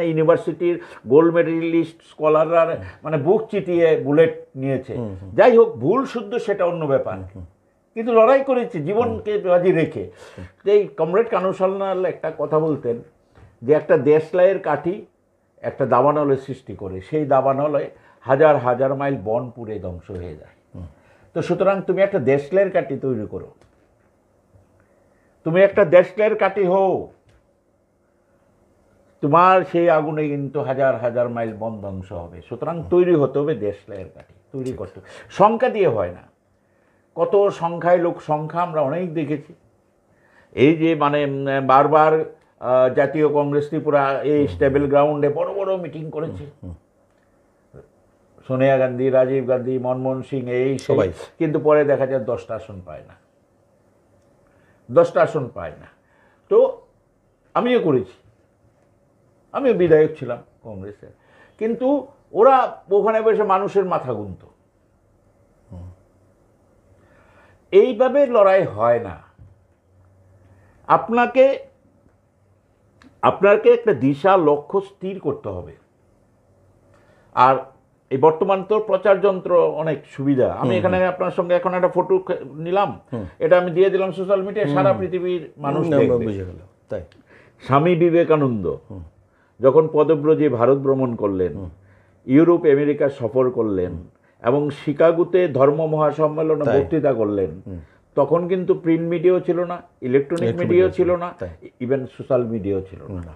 ইউনিভার্সিটির গোল্ড মেডেলিস্ট স্কলাররা মানে বুক চিটিয়ে বুলেট নিয়েছে। যাই হোক, ভুল শুদ্ধ সেটা অন্য ব্যাপার, কিন্তু লড়াই করেছে জীবনকে বাজি রেখে। এই কমরেড কানু সান্যাল একটা কথা বলতেন যে একটা দেশলাইয়ের কাঠি একটা দাবানলের সৃষ্টি করে, সেই দাবানলে হাজার হাজার মাইল বন পুড়ে ধ্বংস হয়ে যায়। তো সুতরাং তুমি একটা দেশলের কাঠি তৈরি করো, তুমি একটা দেশলের কাঠি হও, তোমার সেই আগুনে কিন্তু হাজার হাজার মাইল বন ধ্বংস হবে। সুতরাং তৈরি হতে হবে দেশলের কাঠি, তৈরি করতে হবে। সংখ্যা দিয়ে হয় না। কত সংখ্যায় লোক সংখ্যা আমরা অনেক দেখেছি। এই যে মানে বারবার জাতীয় কংগ্রেস ত্রিপুরা এই স্টেবল গ্রাউন্ডে বড় বড় মিটিং করেছে, সোনিয়া গান্ধী, রাজীব গান্ধী, মনমোহন সিং, এই সবাই, কিন্তু পরে দেখা যায় 10টা আসন পায় না, 10টা আসন পায় না। তো আমিও করেছি, আমিও বিধায়ক ছিলাম কংগ্রেসের, কিন্তু ওরা ওখানে বসে মানুষের মাথা গুনত। এইভাবে লড়াই হয় না। আপনাকে একটা দিশা লক্ষ্য স্থির করতে হবে। আর এই বর্তমান তো প্রচার যন্ত্র অনেক সুবিধা। আমি এখানে আপনার সঙ্গে এখন একটা ফটো নিলাম, এটা আমি দিয়ে দিলাম সোশ্যাল মিডিয়ায়, সারা পৃথিবীর মানুষ বুঝে গেল। তাই স্বামী বিবেকানন্দ যখন পদব্রজে ভারত ভ্রমণ করলেন, ইউরোপ আমেরিকা সফর করলেন এবং শিকাগোতে ধর্ম মহাসম্মেলনে বক্তৃতা করলেন, তখন কিন্তু প্রিন্ট মিডিয়াও ছিল না, ইলেকট্রনিক মিডিয়াও ছিল না, ইভেন সোশ্যাল মিডিয়াও ছিল না।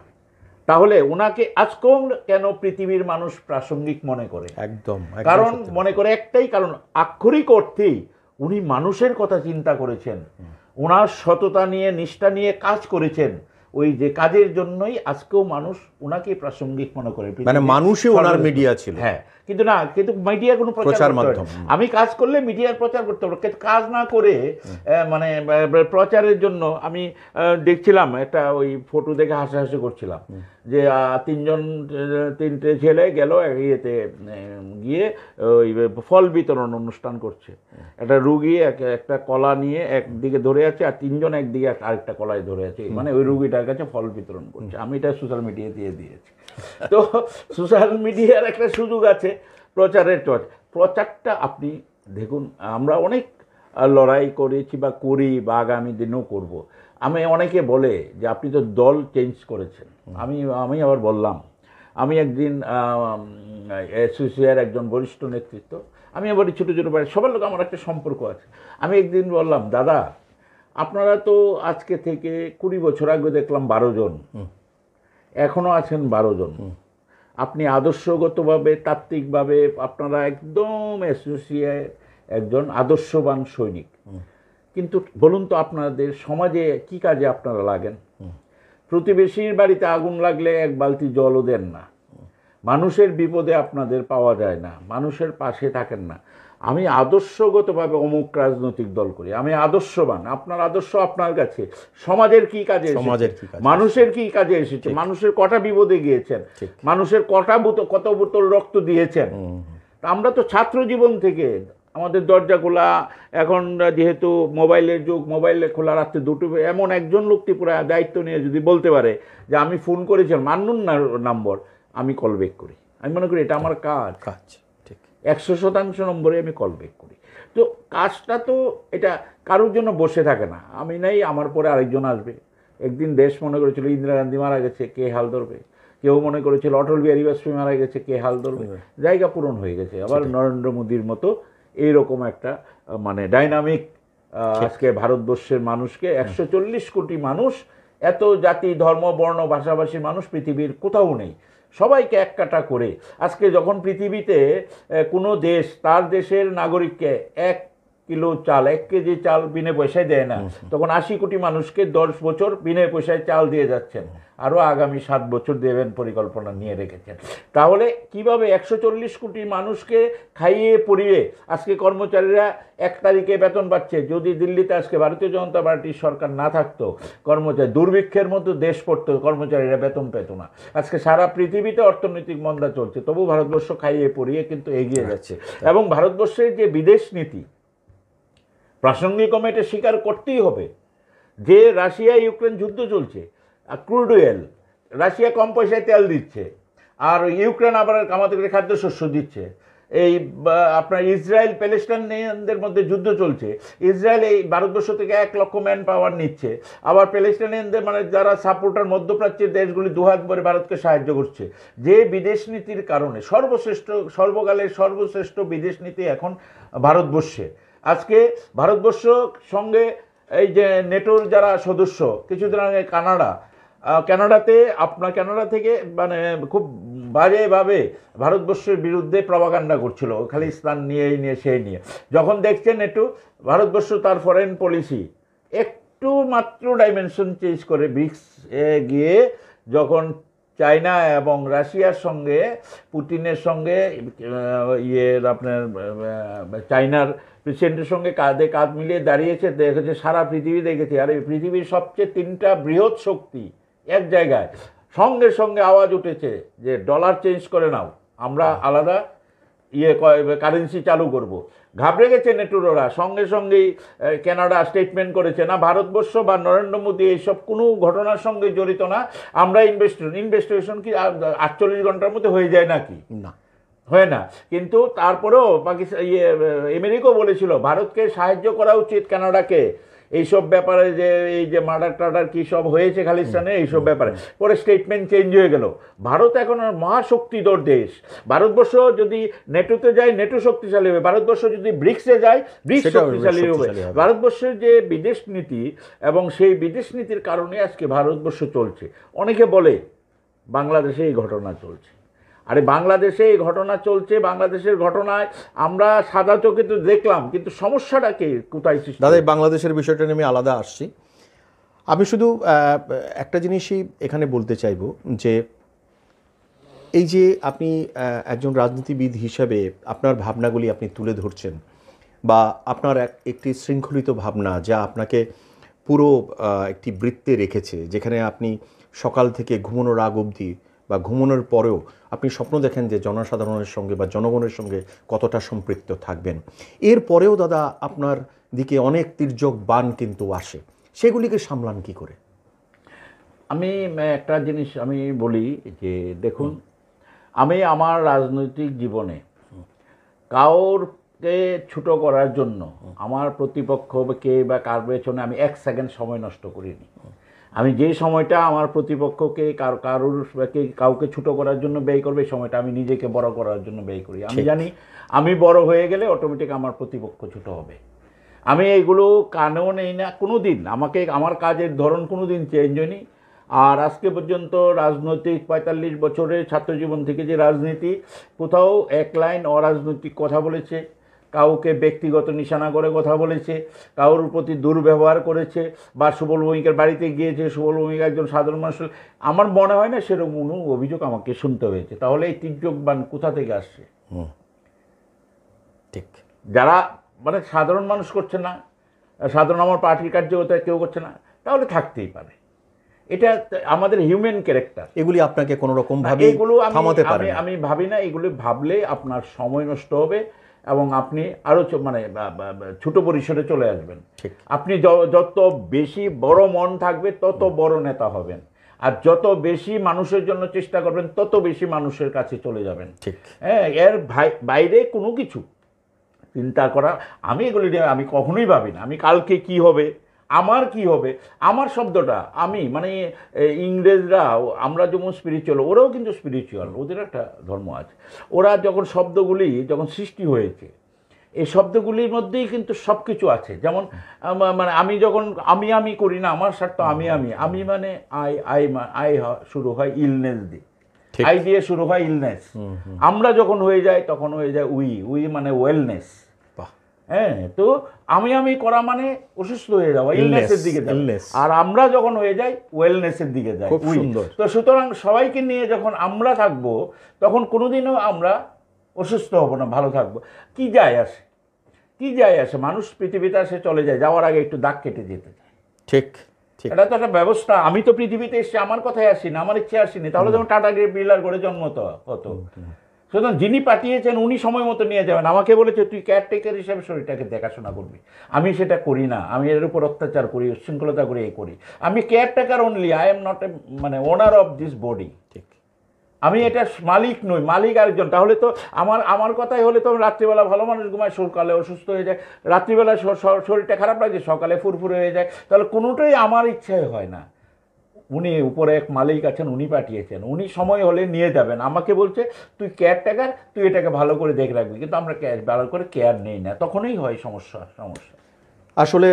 তাহলে ওনাকে আজকেও কেন পৃথিবীর মানুষ প্রাসঙ্গিক মনে করে? একদম, কারণ মনে করে একটাই কারণ, আক্ষরিক অর্থেই উনি মানুষের কথা চিন্তা করেছেন, ওনার সততা নিয়ে, নিষ্ঠা নিয়ে কাজ করেছেন। ওই যে কাজের জন্যই আজকেও মানুষ ওনাকে প্রাসঙ্গিক মনে করে, মানে মানুষই ওনার মিডিয়া ছিল। হ্যাঁ, কিন্তু না, কিন্তু মিডিয়া কোনো প্রচার মাধ্যম। আমি কাজ করলে মিডিয়ার প্রচার করতে পারবো, কিন্তু কাজ না করে মানে প্রচারের জন্য আমি দেখছিলাম একটা ওই ফটো দেখে হাসাহাসি করছিলাম যে তিনটে ছেলে গেল ইয়েতে গিয়ে ওই ফল বিতরণ অনুষ্ঠান করছে। একটা রুগী একটা কলা নিয়ে একদিকে ধরে আছে, আর তিনজন একদিকে আরেকটা কলায় ধরে আছে, মানে ওই রুগীটার কাছে ফল বিতরণ করছে। আমি এটা সোশ্যাল মিডিয়ায় দিয়ে দিয়েছি। তো সোশ্যাল মিডিয়ার একটা সুযোগ আছে প্রচারের। প্রচারটা আপনি দেখুন, আমরা অনেক লড়াই করেছি বা করি বা আগামী দিনেও করব। আমি অনেকে বলে যে আপনি তো দল চেঞ্জ করেছেন। আমি আবার বললাম, আমি একদিন এসোসিয়ের একজন বরিষ্ঠ নেতৃত্ব, আমি আবার ছোটো ছোটো বাড়ি সবার লোক আমার একটা সম্পর্ক আছে। আমি একদিন বললাম, দাদা আপনারা তো আজকে থেকে 20 বছর আগে দেখলাম 12 জন, এখনও আছেন 12 জন। আপনি আদর্শগতভাবে, তাত্ত্বিকভাবে আপনারা একদম এসোসিয়ে একজন আদর্শবান সৈনিক, কিন্তু বলুন তো আপনাদের সমাজে কি কাজে আপনারা লাগেন? প্রতিবেশীর বাড়িতে আগুন লাগলে এক বালতি জলও দেন না, মানুষের বিপদে আপনাদের পাওয়া যায় না, মানুষের পাশে থাকেন না। আমি আদর্শগতভাবে অমুক রাজনৈতিক দল করি, আমি আদর্শবান। আপনার আদর্শ আপনার কাছে, সমাজের কি কাজে, মানুষের কি কাজে এসেছে, মানুষের কটা বিপদে গিয়েছেন, মানুষের কত বোতল রক্ত দিয়েছেন। আমরা তো ছাত্র জীবন থেকে আমাদের দরজাগুলা, এখন যেহেতু মোবাইলের যুগ, মোবাইলে খোলা রাখতে দুটো, এমন একজন লোক ত্রিপুরা দায়িত্ব নিয়ে যদি বলতে পারে যে আমি ফোন করেছিলাম, মান্নুন নম্বর, আমি কল ব্যাক করি। আমি মনে করি এটা আমার কাজ, 100% নম্বরে আমি কল ব্যাক করি। তো কাজটা তো এটা কারোর জন্য বসে থাকে না। আমি নাই, আমার পরে আরেকজন আসবে। একদিন দেশ মনে করেছিল ইন্দিরা গান্ধী মারা গেছে, কে হাল ধরবে? কেউ মনে করেছিল অটল বিহারী বাজপেয়ী মারা গেছে, কে হাল ধরবে? জায়গা পূরণ হয়ে গেছে। আবার নরেন্দ্র মোদীর মতো এইরকম একটা মানে ডাইনামিক আজকে ভারতবর্ষের মানুষকে 140 কোটি মানুষ, এত জাতি, ধর্ম, বর্ণ, ভাষাভাষীর মানুষ পৃথিবীর কোথাও নেই। সবাইকে এক কাটা করে আজকে যখন পৃথিবীতে কোনো দেশ তার দেশের নাগরিককে 1 কিলো চাল, 1 কেজি চাল বিনা পয়সায় দেয় না, তখন 80 কোটি মানুষকে 10 বছর বিনা পয়সায় চাল দিয়ে যাচ্ছেন, আরও আগামী 7 বছর দেবেন পরিকল্পনা নিয়ে রেখেছেন। তাহলে কিভাবে 140 কোটি মানুষকে খাইয়ে পরিয়ে আজকে কর্মচারীরা 1 তারিখে বেতন পাচ্ছে? যদি দিল্লিতে আজকে ভারতীয় জনতা পার্টির সরকার না থাকতো, কর্মচারী দুর্ভিক্ষের মতো দেশ পড়তো, কর্মচারীরা বেতন পেত না। আজকে সারা পৃথিবীতে অর্থনৈতিক মন্দা চলছে, তবু ভারতবর্ষ খাইয়ে পরিয়ে কিন্তু এগিয়ে যাচ্ছে। এবং ভারতবর্ষের যে বিদেশ নীতি, প্রাসঙ্গিকমে এটা স্বীকার করতেই হবে যে রাশিয়া ইউক্রেন যুদ্ধ চলছে, ক্রুড অয়েল, রাশিয়া কম পয়সায় তেল দিচ্ছে, আর ইউক্রেন আবার আমাদের খাদ্যশস্য দিচ্ছে। এই আপনার ইসরায়েল প্যালেস্টাইনিয়ানদের মধ্যে যুদ্ধ চলছে, ইসরায়েল এই ভারতবর্ষ থেকে 1 লক্ষ ম্যান পাওয়ার নিচ্ছে, আবার প্যালেস্টাইনিয়ানদের মানে যারা সাপোর্টার মধ্যপ্রাচ্যের দেশগুলি দুহাত ভরে ভারতকে সাহায্য করছে। যে বিদেশ নীতির কারণে সর্বকালের সর্বশ্রেষ্ঠ বিদেশ নীতি এখন ভারতবর্ষে। আজকে ভারতবর্ষ সঙ্গে এই যে নেটোর যারা সদস্য, কিছুদিন আগে কানাডাতে কানাডা থেকে মানে খুব বাজেভাবে ভারতবর্ষের বিরুদ্ধে প্রপাগান্ডা করছিল, খালিস্তান নিয়ে এই নিয়ে সেই নিয়ে। যখন দেখছেন একটু ভারতবর্ষ তার ফরেন পলিসি একটু মাত্র ডাইমেনশন চেঞ্জ করে ব্রিক্স গিয়ে যখন চায়না এবং রাশিয়ার সঙ্গে পুতিনের সঙ্গে আপনার চায়নার প্রেসিডেন্টের সঙ্গে কাঁধে কাঁধ মিলিয়ে দাঁড়িয়েছে, দেখেছে সারা পৃথিবী দেখেছে। আর এই পৃথিবীর সবচেয়ে 3টা বৃহৎ শক্তি এক জায়গায় সঙ্গে সঙ্গে আওয়াজ উঠেছে যে ডলার চেঞ্জ করে নাও, আমরা আলাদা কারেন্সি চালু করব। ঘাবড়ে গেছে নেটোর ওরা, সঙ্গে সঙ্গেই কানাডা স্টেটমেন্ট করেছে না ভারতবর্ষ বা নরেন্দ্র মোদী এইসব কোনো ঘটনার সঙ্গে জড়িত না, আমরা ইনভেস্টিগেশন কি 48 ঘন্টার মধ্যে হয়ে যায় নাকি? না, হয় না। কিন্তু তারপরেও পাকিস্তান আমেরিকাও বলেছিল ভারতকে সাহায্য করা উচিত কানাডাকে এইসব ব্যাপারে, যে এই যে মার্ডার টার্ডার কী সব হয়েছে খালিস্তানে এইসব ব্যাপারে। পরে স্টেটমেন্ট চেঞ্জ হয়ে গেল। ভারত এখন আর মহাশক্তিধর দেশ। ভারতবর্ষ যদি নেটোতে যায় নেটো শক্তিশালী হবে, ভারতবর্ষ যদি ব্রিক্সে যায় ব্রিক্স শক্তিশালী হবে। ভারতবর্ষের যে বিদেশ নীতি এবং সেই বিদেশ নীতির কারণে আজকে ভারতবর্ষ চলছে। অনেকে বলে বাংলাদেশে এই ঘটনা চলছে, আরে বাংলাদেশে এই ঘটনা চলছে, বাংলাদেশের ঘটনায় আমরা সাদা চোখে তো দেখলাম, কিন্তু সমস্যাটা কি কোথায় সৃষ্টি? দাদা, বাংলাদেশের বিষয়টা নিয়ে আমি আলাদা আসছি। আমি শুধু একটা জিনিসই এখানে বলতে চাইব যে এই যে আপনি একজন রাজনীতিবিদ হিসাবে আপনার ভাবনাগুলি আপনি তুলে ধরছেন, বা আপনার একটি শৃঙ্খলিত ভাবনা যা আপনাকে পুরো একটি বৃত্তে রেখেছে, যেখানে আপনি সকাল থেকে ঘুমানোর আগ অবধি বা ঘুমানোর পরেও আপনি স্বপ্ন দেখেন যে জনসাধারণের সঙ্গে বা জনগণের সঙ্গে কতটা সম্পৃক্ত থাকবেন। এর পরেও দাদা আপনার দিকে অনেক তির্যক বান কিন্তু আসে, সেগুলিকে সামলান কি করে? আমি একটা জিনিস আমি বলি যে দেখুন, আমি আমার রাজনৈতিক জীবনে কাউকে ছোট করার জন্য আমার প্রতিপক্ষকে বা কার পেছনে আমি 1 সেকেন্ড সময় নষ্ট করিনি। আমি যে সময়টা আমার প্রতিপক্ষকে কাউকে ছোট করার জন্য ব্যয় করবে, এই সময়টা আমি নিজেকে বড় করার জন্য ব্যয় করি। আমি জানি আমি বড় হয়ে গেলে অটোমেটিক আমার প্রতিপক্ষ ছোট হবে। আমি এইগুলো কানেও নেই না কোনো দিন। আমার কাজের ধরন কোনো দিন চেঞ্জ হয়নি। আর আজকে পর্যন্ত রাজনৈতিক 45 বছরের ছাত্রজীবন থেকে যে রাজনীতি, কোথাও এক লাইন অরাজনৈতিক কথা বলেছে, কাউকে ব্যক্তিগত নিশানা করে কথা বলেছে, কারোর প্রতি দুর্ব্যবহার করেছে, বা সুবল ভৌমিকের বাড়িতে গিয়েছে, সুবল ভৌমিক একজন সাধারণ মানুষ, আমার মনে হয় না সেরকম কোনো অভিযোগ আমাকে শুনতে হয়েছে। তাহলে এই তির্যকবান কোথা থেকে আসছে? ঠিক, যারা মানে সাধারণ মানুষ করছে না, সাধারণ আমার পার্টির কার্যকর্তা কেউ করছে না, তাহলে থাকতেই পারে। এটা আমাদের হিউম্যান ক্যারেক্টার। এগুলি আপনাকে কোনো রকম ভাবে থামাতে পারে না। আমি ভাবি না এগুলি ভাবলে আপনার সময় নষ্ট হবে এবং আপনি আরও মানে ছোট পরিসরে চলে আসবেন। আপনি যত বেশি বড় মন থাকবে তত বড় নেতা হবেন, আর যত বেশি মানুষের জন্য চেষ্টা করবেন তত বেশি মানুষের কাছে চলে যাবেন। হ্যাঁ, এর বাইরে কোনো কিছু চিন্তা করা আমি এগুলি আমি কখনোই ভাবি না। আমি কালকে কি হবে, আমার কি হবে, আমার শব্দটা আমি মানে ইংরেজরা, আমরা যেমন স্পিরিচুয়াল, ওরাও কিন্তু স্পিরিচুয়াল, ওদের একটা ধর্ম আছে। ওরা যখন শব্দগুলি যখন সৃষ্টি হয়েছে, এই শব্দগুলির মধ্যেই কিন্তু সব কিছু আছে। যেমন মানে আমি যখন আমি করি না, আমার স্বার্থ আমি মানে আই শুরু হয় ইলনেস দিয়ে, আই দিয়ে শুরু হয় ইলনেস। আমরা যখন হয়ে যাই তখন হয়ে যায় উই মানে ওয়েলনেস। হ্যাঁ, তো আমি করা মানে অসুস্থ হয়ে যাওয়া, ইলনেসের দিকে যাওয়া। আর আমরা যখন হয়ে যাই ওয়েলনেসের দিকে যাই। তো সুতরাং সবাইকে নিয়ে যখন আমরা থাকবো তখন কোনোদিনও আমরা অসুস্থ হব না, ভালো থাকবো। কি যায় আসে, মানুষ পৃথিবীতে আসে চলে যায়, যাওয়ার আগে একটু দাগ কেটে যেতে চায়। ঠিক, এটা তো একটা ব্যবস্থা। আমি তো পৃথিবীতে এসে আমার কথায় আসিনি, আমার ইচ্ছে আসিনি, তাহলে যেমন টাটা বিড়লার করে জন্ম হতো। সুতরাং যিনি পাঠিয়েছেন উনি সময় মতো নিয়ে যাবেন। আমাকে বলেছে তুই কেয়ারটেকার হিসেবে শরীরটাকে দেখাশোনা করবি, আমি সেটা করি না। আমি এর উপর অত্যাচার করি, উচ্ছৃঙ্খলতা করে করি। আমি caretaker only, I am not a মানে ওনার অফ দিস বডি। ঠিক, আমি এটা মালিক নই, মালিক আরেকজন। তাহলে তো আমার কথাই হলে তো রাত্রিবেলা ভালো মানুষ ঘুমায়, সকালে অসুস্থ হয়ে যায়, রাত্রিবেলা শরীরটা খারাপ লাগে, সকালে ফুরফুরে হয়ে যায়, তাহলে কোনোটাই আমার ইচ্ছায় হয় না। উনি উপরে এক মালিক আছেন, উনি পাঠিয়েছেন, উনি সময় হলে নিয়ে যাবেন। আমাকে বলছে তুই কেয়ারটেকার, তুই এটাকে ভালো করে দেখে রাখবি, কিন্তু আমরা ভালো করে কেয়ার নেই না, তখনই হয় সমস্যা। আসলে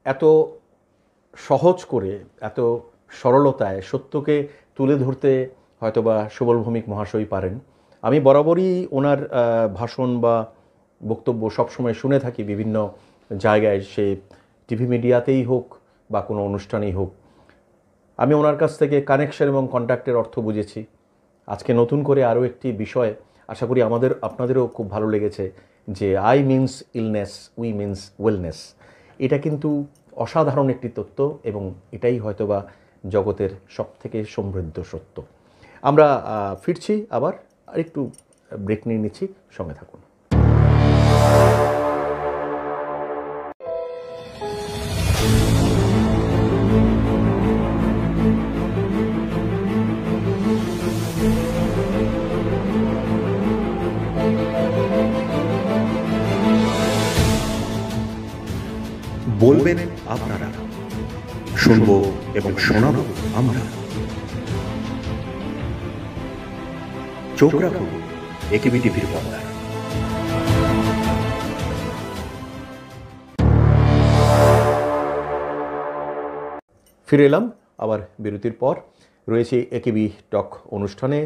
এত সহজ করে, এত সরলতায় সত্যকে তুলে ধরতে হয়তোবা সুবল ভৌমিক মহাশয় পারেন। আমি বরাবরই ওনার ভাষণ বা বক্তব্য সবসময় শুনে থাকি বিভিন্ন জায়গায়, সে টিভি মিডিয়াতেই হোক বা কোনো অনুষ্ঠানেই হোক। আমি ওনার কাছ থেকে কানেকশন এবং কন্ট্যাক্টের অর্থ বুঝেছি। আজকে নতুন করে আরও একটি বিষয়, আশা করি আপনাদেরও খুব ভালো লেগেছে, যে I means illness, we means wellness. এটা কিন্তু অসাধারণ একটি তত্ত্ব, এবং এটাই হয়তোবা জগতের সবথেকে সমৃদ্ধ সত্য। আমরা ফিরছি আবার, আরেকটু ব্রেক নিয়ে নিচ্ছি, সঙ্গে থাকুন। বলবেন আপনারা, শুনবো এবং শোনাবো আমরা। চোখ রাখুন একেবি টিভির পর্দায়। ফিরে এলাম আবার বিরতির পর। রয়েছে একেবি টক অনুষ্ঠানে,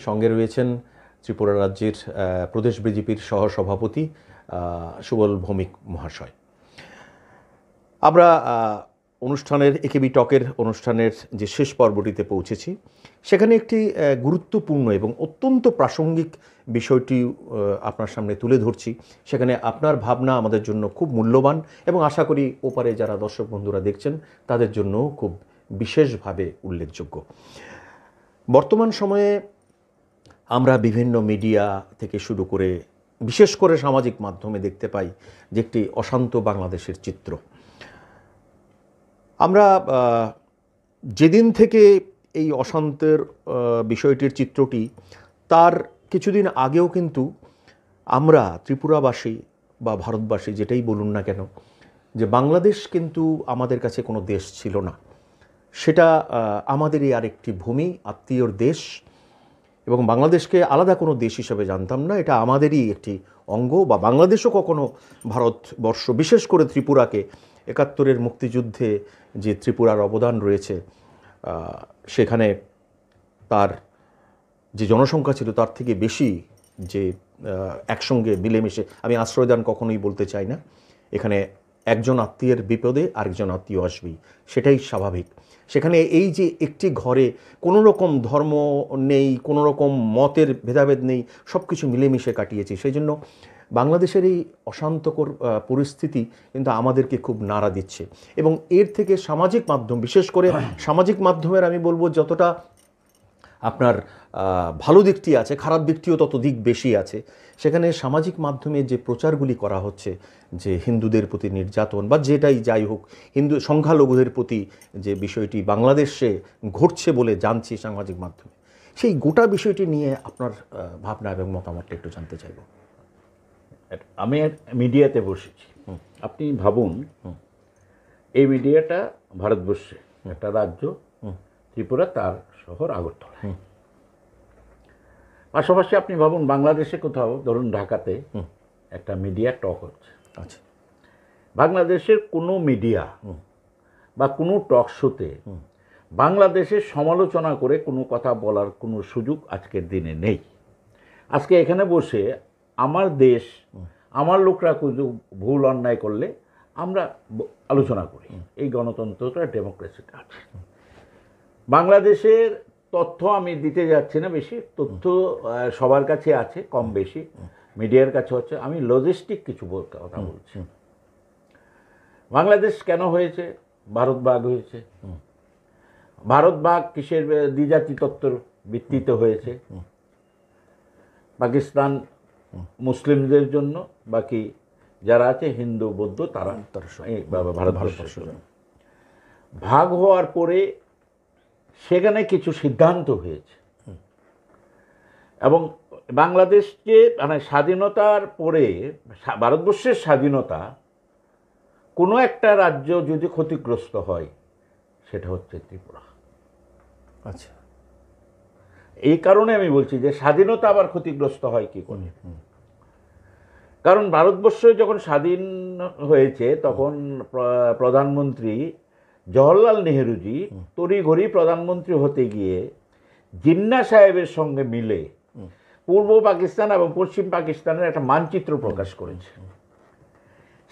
সঙ্গে রয়েছেন ত্রিপুরা রাজ্যের প্রদেশ বিজেপির সহসভাপতি সুবল ভৌমিক মহাশয়। আমরা অনুষ্ঠানের একেবি টকের অনুষ্ঠানের যে শেষ পর্বটিতে পৌঁছেছি, সেখানে একটি গুরুত্বপূর্ণ এবং অত্যন্ত প্রাসঙ্গিক বিষয়টি আপনার সামনে তুলে ধরছি। সেখানে আপনার ভাবনা আমাদের জন্য খুব মূল্যবান, এবং আশা করি ওপারে যারা দর্শক বন্ধুরা দেখছেন তাদের জন্য খুব বিশেষভাবে উল্লেখযোগ্য। বর্তমান সময়ে আমরা বিভিন্ন মিডিয়া থেকে শুরু করে বিশেষ করে সামাজিক মাধ্যমে দেখতে পাই যে একটি অশান্ত বাংলাদেশের চিত্র। আমরা যেদিন থেকে এই অশান্তের বিষয়টির চিত্রটি, তার কিছুদিন আগেও কিন্তু আমরা ত্রিপুরাবাসী বা ভারতবাসী যেটাই বলুন না কেন, যে বাংলাদেশ কিন্তু আমাদের কাছে কোনো দেশ ছিল না, সেটা আমাদেরই আরেকটি ভূমি, আত্মীয়র দেশ, এবং বাংলাদেশকে আলাদা কোনো দেশ হিসেবে জানতাম না। এটা আমাদেরই একটি অঙ্গ, বা বাংলাদেশও কখনো ভারতবর্ষ, বিশেষ করে ত্রিপুরাকে ৭১-এর মুক্তিযুদ্ধে যে ত্রিপুরার অবদান রয়েছে, সেখানে তার যে জনসংখ্যা ছিল তার থেকে বেশি যে একসঙ্গে মিলেমিশে, আমি আশ্রয়দান কখনোই বলতে চাই না, এখানে একজন আত্মীয়ের বিপদে আরেকজন আত্মীয় আসবেই, সেটাই স্বাভাবিক। সেখানে এই যে একটি ঘরে কোনো রকম ধর্ম নেই, কোনো রকম মতের ভেদাভেদ নেই, সব কিছু মিলেমিশে কাটিয়েছি। সেই জন্য বাংলাদেশের এই অশান্তকর পরিস্থিতি কিন্তু আমাদেরকে খুব নাড়া দিচ্ছে। এবং এর থেকে সামাজিক মাধ্যম, বিশেষ করে সামাজিক মাধ্যমের আমি বলবো যতটা আপনার ভালো দিকটি আছে, খারাপ দিকটিও তত দিক বেশি আছে। সেখানে সামাজিক মাধ্যমে যে প্রচারগুলি করা হচ্ছে, যে হিন্দুদের প্রতি নির্যাতন বা যেটাই যাই হোক, হিন্দু সংখ্যালঘুদের প্রতি যে বিষয়টি বাংলাদেশে ঘটছে বলে জানছি সামাজিক মাধ্যমে, সেই গোটা বিষয়টি নিয়ে আপনার ভাবনা এবং মতামতটা একটু জানতে চাইব। আমি মিডিয়াতে বসেছি, আপনি ভাবুন এই মিডিয়াটা ভারতবর্ষে একটা রাজ্য ত্রিপুরা, তার শহর আগরতলা। পাশাপাশি আপনি ভাবুন বাংলাদেশে কোথাও, ধরুন ঢাকাতে একটা মিডিয়া টক হচ্ছে। আচ্ছা, বাংলাদেশের কোনো মিডিয়া বা কোনো টক শোতে বাংলাদেশের সমালোচনা করে কোনো কথা বলার কোনো সুযোগ আজকের দিনে নেই। আজকে এখানে বসে আমার দেশ, আমার লোকরা কিছু ভুল অন্যায় করলে আমরা আলোচনা করি, এই গণতন্ত্রটা, ডেমোক্রেসিটা আছে। বাংলাদেশের তথ্য আমি দিতে যাচ্ছি না, বেশি তথ্য সবার কাছে আছে, কম বেশি মিডিয়ার কাছে হচ্ছে। আমি লজিস্টিক কিছু কথা বলছি। বাংলাদেশ কেন হয়েছে? ভারত ভাগ হয়েছে। ভারত ভাগ কিসের? দ্বিজাতি তত্ত্বের ভিত্তিতে হয়েছে। পাকিস্তান মুসলিমদের জন্য, বাকি যারা আছে হিন্দু বৌদ্ধ তারা ভারতবর্ষের জন্য। ভাগ হওয়ার পরে সেখানে কিছু সিদ্ধান্ত হয়েছে, এবং বাংলাদেশকে মানে স্বাধীনতার পরে ভারতবর্ষের স্বাধীনতা কোনো একটা রাজ্য যদি ক্ষতিগ্রস্ত হয় সেটা হচ্ছে ত্রিপুরা। আচ্ছা, এই কারণে আমি বলছি যে স্বাধীনতা আবার ক্ষতিগ্রস্ত হয় কি করে। কারণ ভারতবর্ষ যখন স্বাধীন হয়েছে তখন প্রধানমন্ত্রী জওহরলাল নেহেরুজি তড়িঘড়ি প্রধানমন্ত্রী হতে গিয়ে জিন্নাহ সাহেবের সঙ্গে মিলে পূর্ব পাকিস্তান এবং পশ্চিম পাকিস্তানের একটা মানচিত্র প্রকাশ করেছে।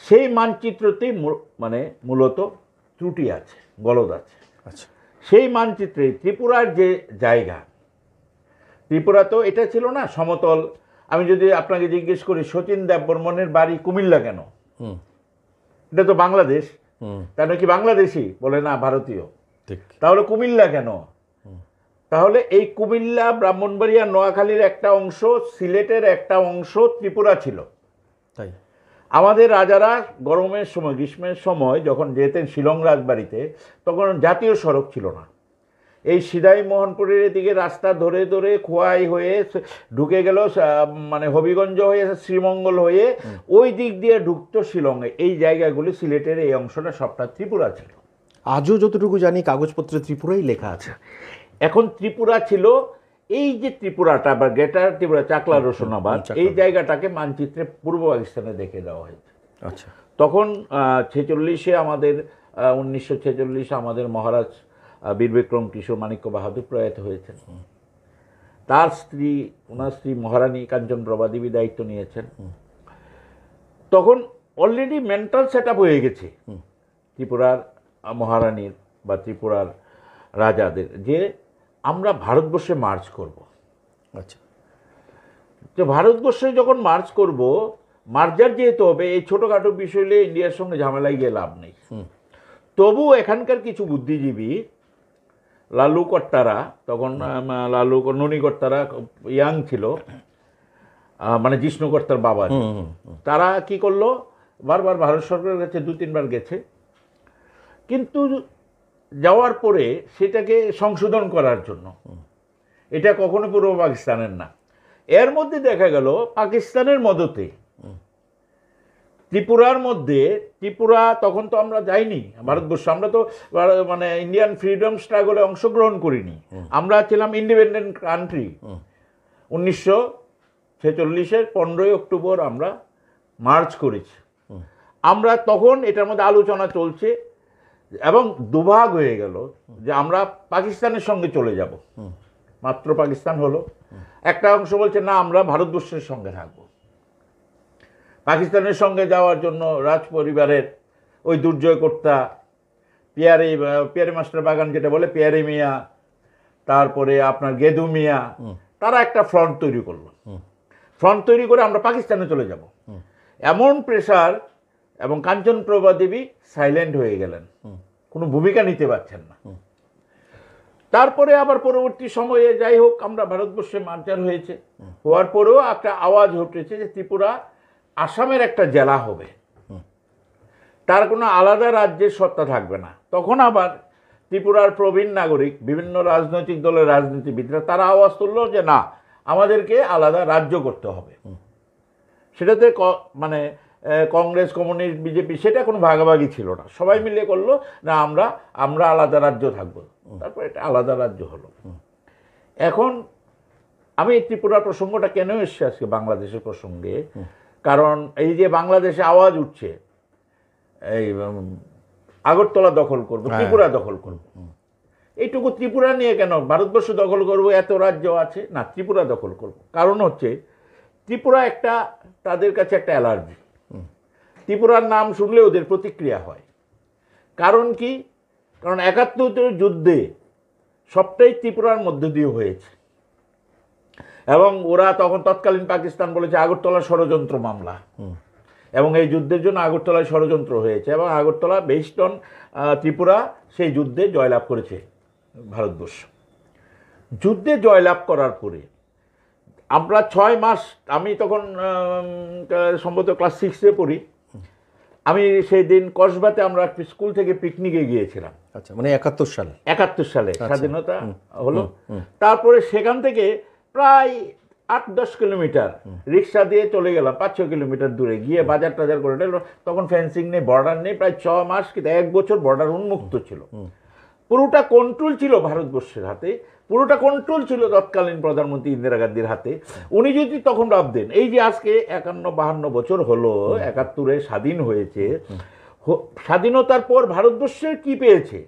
সেই মানচিত্রতেই মানে মূলত ত্রুটি আছে, গলদ আছে। আচ্ছা, সেই মানচিত্রে ত্রিপুরার যে জায়গা, ত্রিপুরা তো এটা ছিল না সমতল। আমি যদি আপনাকে জিজ্ঞেস করি শচীন দেববর্মনের বাড়ি কুমিল্লা কেন, এটা তো বাংলাদেশ, তাই নাকি বাংলাদেশি? বলে না, ভারতীয়। ঠিক। তাহলে কুমিল্লা কেন? তাহলে এই কুমিল্লা, ব্রাহ্মণবাড়িয়া, নোয়াখালীর একটা অংশ, সিলেটের একটা অংশ ত্রিপুরা ছিল। তাই আমাদের রাজারা গরমের সময়, গ্রীষ্মের সময় যখন যেতেন শিলং রাজবাড়িতে, তখন জাতীয় সড়ক ছিল না। এই সিদাই মোহনপুরের দিকে রাস্তা ধরে ধরে খোয়াই হয়ে ঢুকে গেল, মানে হবিগঞ্জ হয়ে শ্রীমঙ্গল হয়ে ওই দিক দিয়ে ঢুকতো শিলংয়ে। এই জায়গাগুলি, সিলেটের এই অংশটা সবটা ত্রিপুরা ছিল। আজও যতটুকু জানি কাগজপত্রে ত্রিপুরাই লেখা আছে। এখন ত্রিপুরা ছিল, এই যে ত্রিপুরাটা বা গ্রেটার ত্রিপুরা, চাকলা রসুনাবাদ, এই জায়গাটাকে মানচিত্রে পূর্ব পাকিস্তানে দেখে দেওয়া হয়েছে। আচ্ছা, তখন 46-এ আমাদের 1946 আমাদের মহারাজ বীর বিক্রম কিশোর মাণিক্য বাহাদুর প্রয়াত হয়েছেন। তার স্ত্রী, ওনার স্ত্রী মহারানী কাঞ্চন প্রভা দেবী দায়িত্ব নিয়েছেন। তখন অলরেডি মেন্টাল সেট আপ হয়ে গেছে ত্রিপুরার মহারানীর বা ত্রিপুরার রাজাদের, যে আমরা ভারতবর্ষে মার্চ করব। আচ্ছা, তো ভারতবর্ষে যখন মার্চ করব, মার্জার যেহেতু হবে, এই ছোটোখাটো বিষয় নিয়ে ইন্ডিয়ার সঙ্গে ঝামেলায় গিয়ে লাভ নেই। তবু এখানকার কিছু বুদ্ধিজীবী, লালু কর্তারা, তখন ননী কর্তারা ইয়াং ছিল, মানে জিষ্ণু কর্তার বাবা, তারা কি করলো, বারবার ভারত সরকারের কাছে 2-3 বার গেছে, কিন্তু যাওয়ার পরে সেটাকে সংশোধন করার জন্য, এটা কখনো পূর্ব পাকিস্তানের না। এর মধ্যে দেখা গেল পাকিস্তানের মদতে ত্রিপুরার মধ্যে, ত্রিপুরা তখন তো আমরা যাইনি ভারতবর্ষ, আমরা তো মানে ইন্ডিয়ান ফ্রিডম স্ট্রাগলে অংশগ্রহণ করিনি, আমরা ছিলাম ইন্ডিপেন্ডেন্ট কান্ট্রি। 1946-এর 15ই অক্টোবর আমরা মার্চ করেছি। আমরা তখন এটার মধ্যে আলোচনা চলছে এবং দুভাগ হয়ে গেল যে আমরা পাকিস্তানের সঙ্গে চলে যাব, মাত্র পাকিস্তান হলো। একটা অংশ বলছে না, আমরা ভারতবর্ষের সঙ্গে থাকবো। পাকিস্তানের সঙ্গে যাওয়ার জন্য রাজ পরিবারের ওই দুর্জয় কর্তা, পিয়ারে মাস্টার বাগান যেটা বলে, পিয়ারে মিয়া, তারপরে আপনার গেদু মিয়া, তারা একটা ফ্রন্ট তৈরি করলো। ফ্রন্ট তৈরি করে আমরা পাকিস্তানে চলে যাব, এমন প্রেসার। এবং কাঞ্চন প্রভা দেবী সাইলেন্ট হয়ে গেলেন, কোনো ভূমিকা নিতে পারছেন না। তারপরে আবার পরবর্তী সময়ে যাই হোক, আমরা ভারতবর্ষে মার্জার হয়েছে, হওয়ার পরেও একটা আওয়াজ উঠেছে যে ত্রিপুরা আসামের একটা জেলা হবে, তার কোনো আলাদা রাজ্যের সত্তা থাকবে না। তখন আবার ত্রিপুরার প্রবীণ নাগরিক, বিভিন্ন রাজনৈতিক দলের রাজনীতিবিদরা তারা আওয়াজ তুললো যে না, আমাদেরকে আলাদা রাজ্য করতে হবে। সেটাতে মানে কংগ্রেস, কমিউনিস্ট, বিজেপি, সেটা কোনো ভাগাভাগি ছিল না, সবাই মিলে করলো না, আমরা আলাদা রাজ্য থাকবো। তারপর এটা আলাদা রাজ্য হলো। এখন আমি ত্রিপুরার প্রসঙ্গটা কেন এসছি আজকে বাংলাদেশের প্রসঙ্গে, কারণ এই যে বাংলাদেশে আওয়াজ উঠছে, এই আগরতলা দখল করব, ত্রিপুরা দখল করব, এইটুকু ত্রিপুরা নিয়ে কেন ভারতবর্ষ দখল করব, এত রাজ্য আছে না, ত্রিপুরা দখল করব। কারণ হচ্ছে ত্রিপুরা একটা, তাদের কাছে একটা অ্যালার্জি। ত্রিপুরার নাম শুনলে ওদের প্রতিক্রিয়া হয়। কারণ কি? কারণ 71-এর যুদ্ধে সবটাই ত্রিপুরার মধ্য দিয়ে হয়েছে, এবং ওরা তখন তৎকালীন পাকিস্তান বলেছে আগরতলা ষড়যন্ত্র মামলা, এবং এই যুদ্ধের জন্য আগরতলায় ষড়যন্ত্র হয়েছে, এবং আগরতলা বেসড অন ত্রিপুরা সেই যুদ্ধে জয়লাভ করেছে ভারতবর্ষ। যুদ্ধে জয়লাভ করার পরে আমরা 6 মাস, আমি তখন সম্ভবত ক্লাস 6-এ পড়ি, আমি সেই দিন কসবাতে আমরা স্কুল থেকে পিকনিকে গিয়েছিলাম। আচ্ছা, মানে 71 সালে? 71 সালে স্বাধীনতা হলো। তারপরে সেখান থেকে প্রায় 8-10 কিলোমিটার রিক্সা দিয়ে চলে গেলাম, 5-6 কিলোমিটার দূরে গিয়ে বাজার টাজার করে নিলাম। তখন ফেন্সিং নেই, বর্ডার নেই, প্রায় 6 মাস কি 1 বছর বর্ডার উন্মুক্ত ছিল। পুরোটা কন্ট্রোল ছিল ভারতবর্ষের হাতে, পুরোটা কন্ট্রোল ছিল তৎকালীন প্রধানমন্ত্রী ইন্দিরা গান্ধীর হাতে। উনি যদি তখন ভাবতেন, এই যে আজকে 51-52 বছর হলো 71-এ স্বাধীন হয়েছে, স্বাধীনতার পর ভারতবর্ষের কি পেয়েছে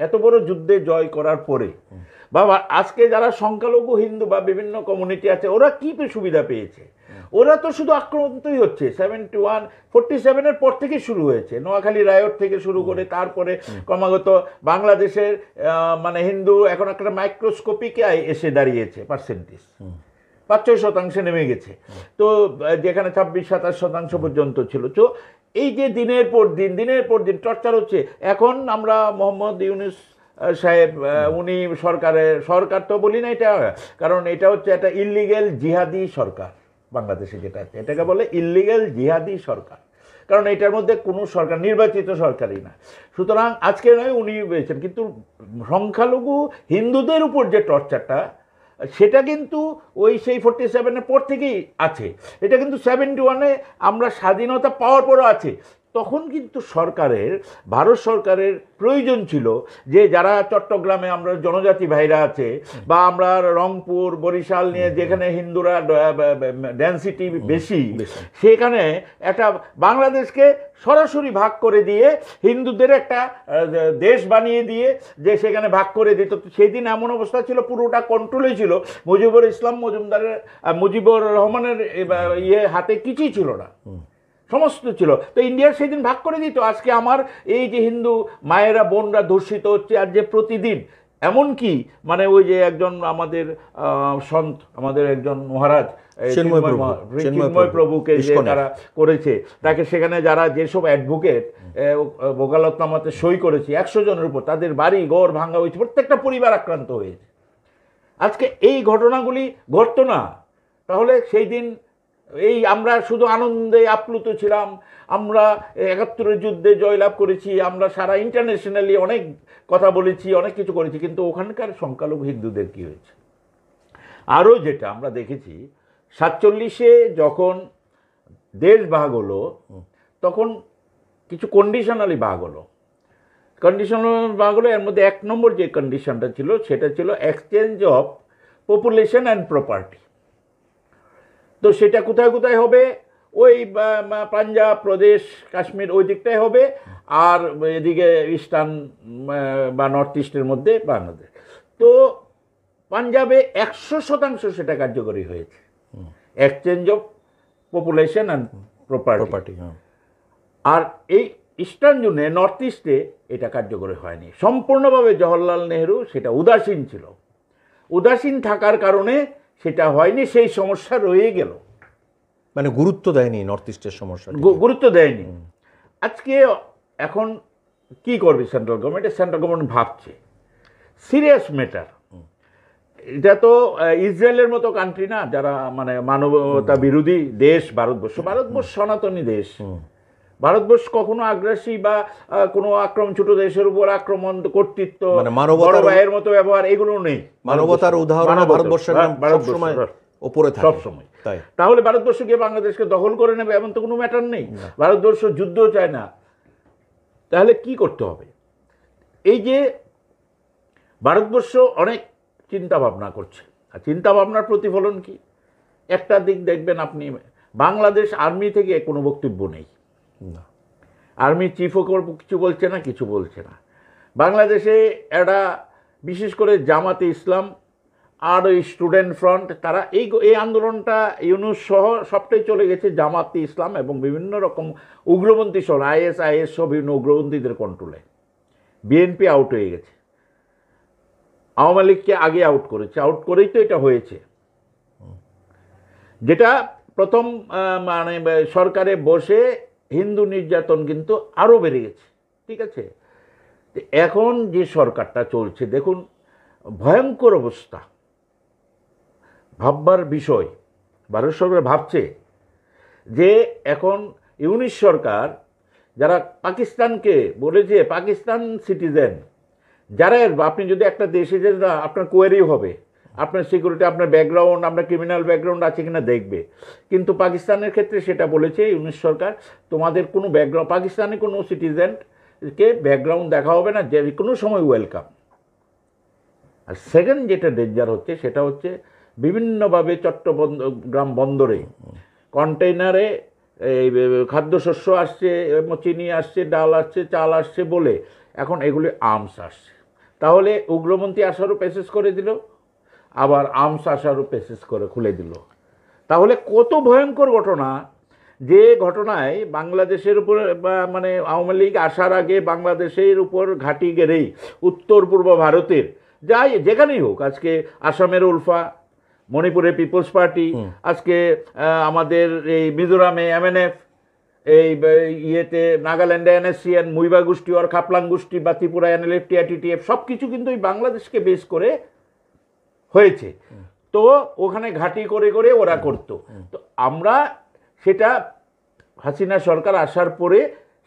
এত বড় যুদ্ধে জয় করার পরে, বাবা আজকে যারা সংখ্যালঘু হিন্দু বা বিভিন্ন কমিউনিটি আছে ওরা কি সুবিধা পেয়েছে? ওরা তো শুধু আক্রান্তই হচ্ছে। 47-এর পর থেকে শুরু হয়েছে, নোয়াখালী রায়ট থেকে শুরু করে তারপরে ক্রমাগত বাংলাদেশের মানে হিন্দু এখন একটা মাইক্রোস্কোপিকে এসে দাঁড়িয়েছে, পার্সেন্টেজ 5-6% নেমে গেছে। তো যেখানে 26-27% পর্যন্ত ছিল। তো এই যে দিনের পর দিন টর্চার হচ্ছে। এখন আমরা মোহাম্মদ ইউনূস সাহেব উনি সরকার তো বলি না এটা, কারণ এটা হচ্ছে একটা ইল্লিগেল জিহাদি সরকার। বাংলাদেশে যেটা আছে এটাকে বলে ইল্লিগেল জিহাদি সরকার, কারণ এটার মধ্যে কোনো সরকার নির্বাচিত সরকারই না। সুতরাং আজকে নয় উনি পেয়েছেন, কিন্তু সংখ্যালঘু হিন্দুদের উপর যে টর্চারটা সেটা কিন্তু ওই সেই 47-এর পর থেকেই আছে। এটা কিন্তু 71-এ আমরা স্বাধীনতা পাওয়ার পরও আছে। তখন কিন্তু ভারত সরকারের প্রয়োজন ছিল যে যারা চট্টগ্রামে আমরা জনজাতি ভাইরা আছে বা আমরা রংপুর বরিশাল নিয়ে যেখানে হিন্দুরা ডেন্সিটি বেশি, সেখানে একটা বাংলাদেশকে সরাসরি ভাগ করে দিয়ে হিন্দুদের একটা দেশ বানিয়ে দিয়ে যে সেখানে ভাগ করে দিত। সেই দিন এমন অবস্থা ছিল, পুরোটা কন্ট্রোলে ছিল মুজিবুর রহমানের হাতে কিছুই ছিল না, সমস্ত ছিল। তো ইন্ডিয়ার সেদিন ভাগ করে দিত। আজকে আমার এই যে হিন্দু মায়েরা বোনরা ধর্ষিত হচ্ছে আর যে প্রতিদিন, এমন কি মানে ওই যে একজন আমাদের সন্ত, আমাদের একজন মহারাজ চিন্ময় প্রভুকে যে তারা করেছে, তাকে সেখানে যারা যেসব অ্যাডভোকেট ওকালতনামাতে সই করেছে 100 জনের উপর, তাদের বাড়ি ঘর ভাঙা হয়েছে, প্রত্যেকটা পরিবার আক্রান্ত হয়েছে। আজকে এই ঘটনাগুলি ঘটতো না, তাহলে সেই দিন এই আমরা শুধু আনন্দে আপ্লুত ছিলাম, আমরা 71-এর যুদ্ধে জয়লাভ করেছি, আমরা সারা ইন্টারন্যাশনালি অনেক কথা বলেছি, অনেক কিছু করেছি, কিন্তু ওখানকার সংখ্যালঘু হিন্দুদের কি হয়েছে? আরও যেটা আমরা দেখেছি, 47-এ যখন দেশ ভাগ হলো তখন কিছু কন্ডিশনালি ভাগ হলো। এর মধ্যে 1 নম্বর যে কন্ডিশনটা ছিল সেটা ছিল exchange of population and property. তো সেটা কোথায় কোথায় হবে? ওই পাঞ্জাব প্রদেশ কাশ্মীর ওই দিকটাই হবে, আর এদিকে ইস্টার্ন বা নর্থ ইস্টের মধ্যে বাংলাদেশ। তো পাঞ্জাবে 100% সেটা কার্যকরী হয়েছে, exchange of population and property. আর এই ইস্টার্ন জোনে নর্থ ইস্টে এটা কার্যকরী হয়নি সম্পূর্ণভাবে। জওহরলাল নেহরু সেটা উদাসীন ছিল, উদাসীন থাকার কারণে সেটা হয়নি, সেই সমস্যা রয়ে গেল, মানে গুরুত্ব দেয়নি, নর্থ ইস্টের সমস্যা গুরুত্ব দেয়নি। আজকে এখন কি করবে সেন্ট্রাল গভর্নমেন্ট ভাবছে সিরিয়াস ম্যাটার। এটা তো ইসরায়েলের মতো কান্ট্রি না, যারা মানে মানবতা বিরোধী দেশ। ভারতবর্ষ সনাতনী দেশ। ভারতবর্ষ কখনো আগ্রাসী বা কোনো আক্রমণ, ছোট দেশের উপর আক্রমণ, কর্তৃত্ব, বড় ভাইয়ের মতো ব্যবহার, এগুলো নেই। মানবতার উদাহরণ ভারতবর্ষের উপরে থাকে সবসময়। তাহলে ভারতবর্ষ গিয়ে বাংলাদেশকে দখল করে নেবে এমন তো কোনো ম্যাটার নেই। ভারতবর্ষ যুদ্ধ চায় না। তাহলে কি করতে হবে? এই যে ভারতবর্ষ অনেক চিন্তা ভাবনা করছে, আর চিন্তা ভাবনার প্রতিফলন কি? একটা দিক দেখবেন আপনি, বাংলাদেশ আর্মি থেকে কোনো বক্তব্য নেই, আর্মি চিফও কিছু বলছে না। বাংলাদেশে একটা বিশেষ করে জামাতে ইসলাম আর ওই স্টুডেন্ট ফ্রন্ট, তারা এই আন্দোলনটা ইউনূস সহ সবটাই চলে গেছে জামাতে ইসলাম এবং বিভিন্ন রকম উগ্রপন্থী সহ আইএস সহ বিভিন্ন উগ্রপন্থীদের কন্ট্রোলে। বিএনপি আউট হয়ে গেছে, আওয়ামী লীগকে আগে আউট করেই তো এটা হয়েছে। যেটা প্রথম মানে সরকারে বসে হিন্দু নির্যাতন কিন্তু আরও বেড়ে গেছে, ঠিক আছে। এখন যে সরকারটা চলছে দেখুন, ভয়ঙ্কর অবস্থা, ভাববার বিষয়। ভারত সরকার ভাবছে যে এখন ইউনূস সরকার যারা পাকিস্তানকে বলেছে পাকিস্তান সিটিজেন, যারা আপনি যদি একটা দেশে যে আপনার কোয়েরি হবে, আপনার সিকিউরিটি, আপনার ব্যাকগ্রাউন্ড, আপনার ক্রিমিনাল ব্যাকগ্রাউন্ড আছে কিনা দেখবে। কিন্তু পাকিস্তানের ক্ষেত্রে সেটা বলেছে ইউনিস সরকার, তোমাদের কোনো ব্যাকগ্রাউন্ড, পাকিস্তানি কোনো সিটিজেনকে ব্যাকগ্রাউন্ড দেখা হবে না, যে কোনো সময় ওয়েলকাম। আর সেকেন্ড যেটা ডেঞ্জার হচ্ছে সেটা হচ্ছে বিভিন্নভাবে চট্টগ্রাম বন্দরে কন্টেইনারে এই খাদ্যশস্য আসছে, চিনি আসছে, ডাল আসছে, চাল আসছে বলে এখন এগুলি আর্মস আসছে। তাহলে উগ্রপন্থী আসারও পেসেস করে দিল, আবার আর্মস আসারও পেসেস করে খুলে দিল। তাহলে কত ভয়ঙ্কর ঘটনা, যে ঘটনায় বাংলাদেশের উপর মানে আওয়ামী লীগ আসার আগে বাংলাদেশের উপর ঘাঁটি গেড়েই উত্তর পূর্ব ভারতের যাই যেখানেই হোক, আজকে আসামের উলফা, মণিপুরে পিপলস পার্টি, আজকে আমাদের এই মিজোরামে MNF, এই ইয়েতে নাগাল্যান্ডে NSCN, মুইবা গোষ্ঠী আর খাপলাং গোষ্ঠী বা ত্রিপুরা NLF, TITTF সব কিছু কিন্তু এই বাংলাদেশকে বেস করে হয়েছে। তো ওখানে ঘাঁটি করে করে ওরা করতো। তো আমরা সেটা হাসিনা সরকার আসার পরে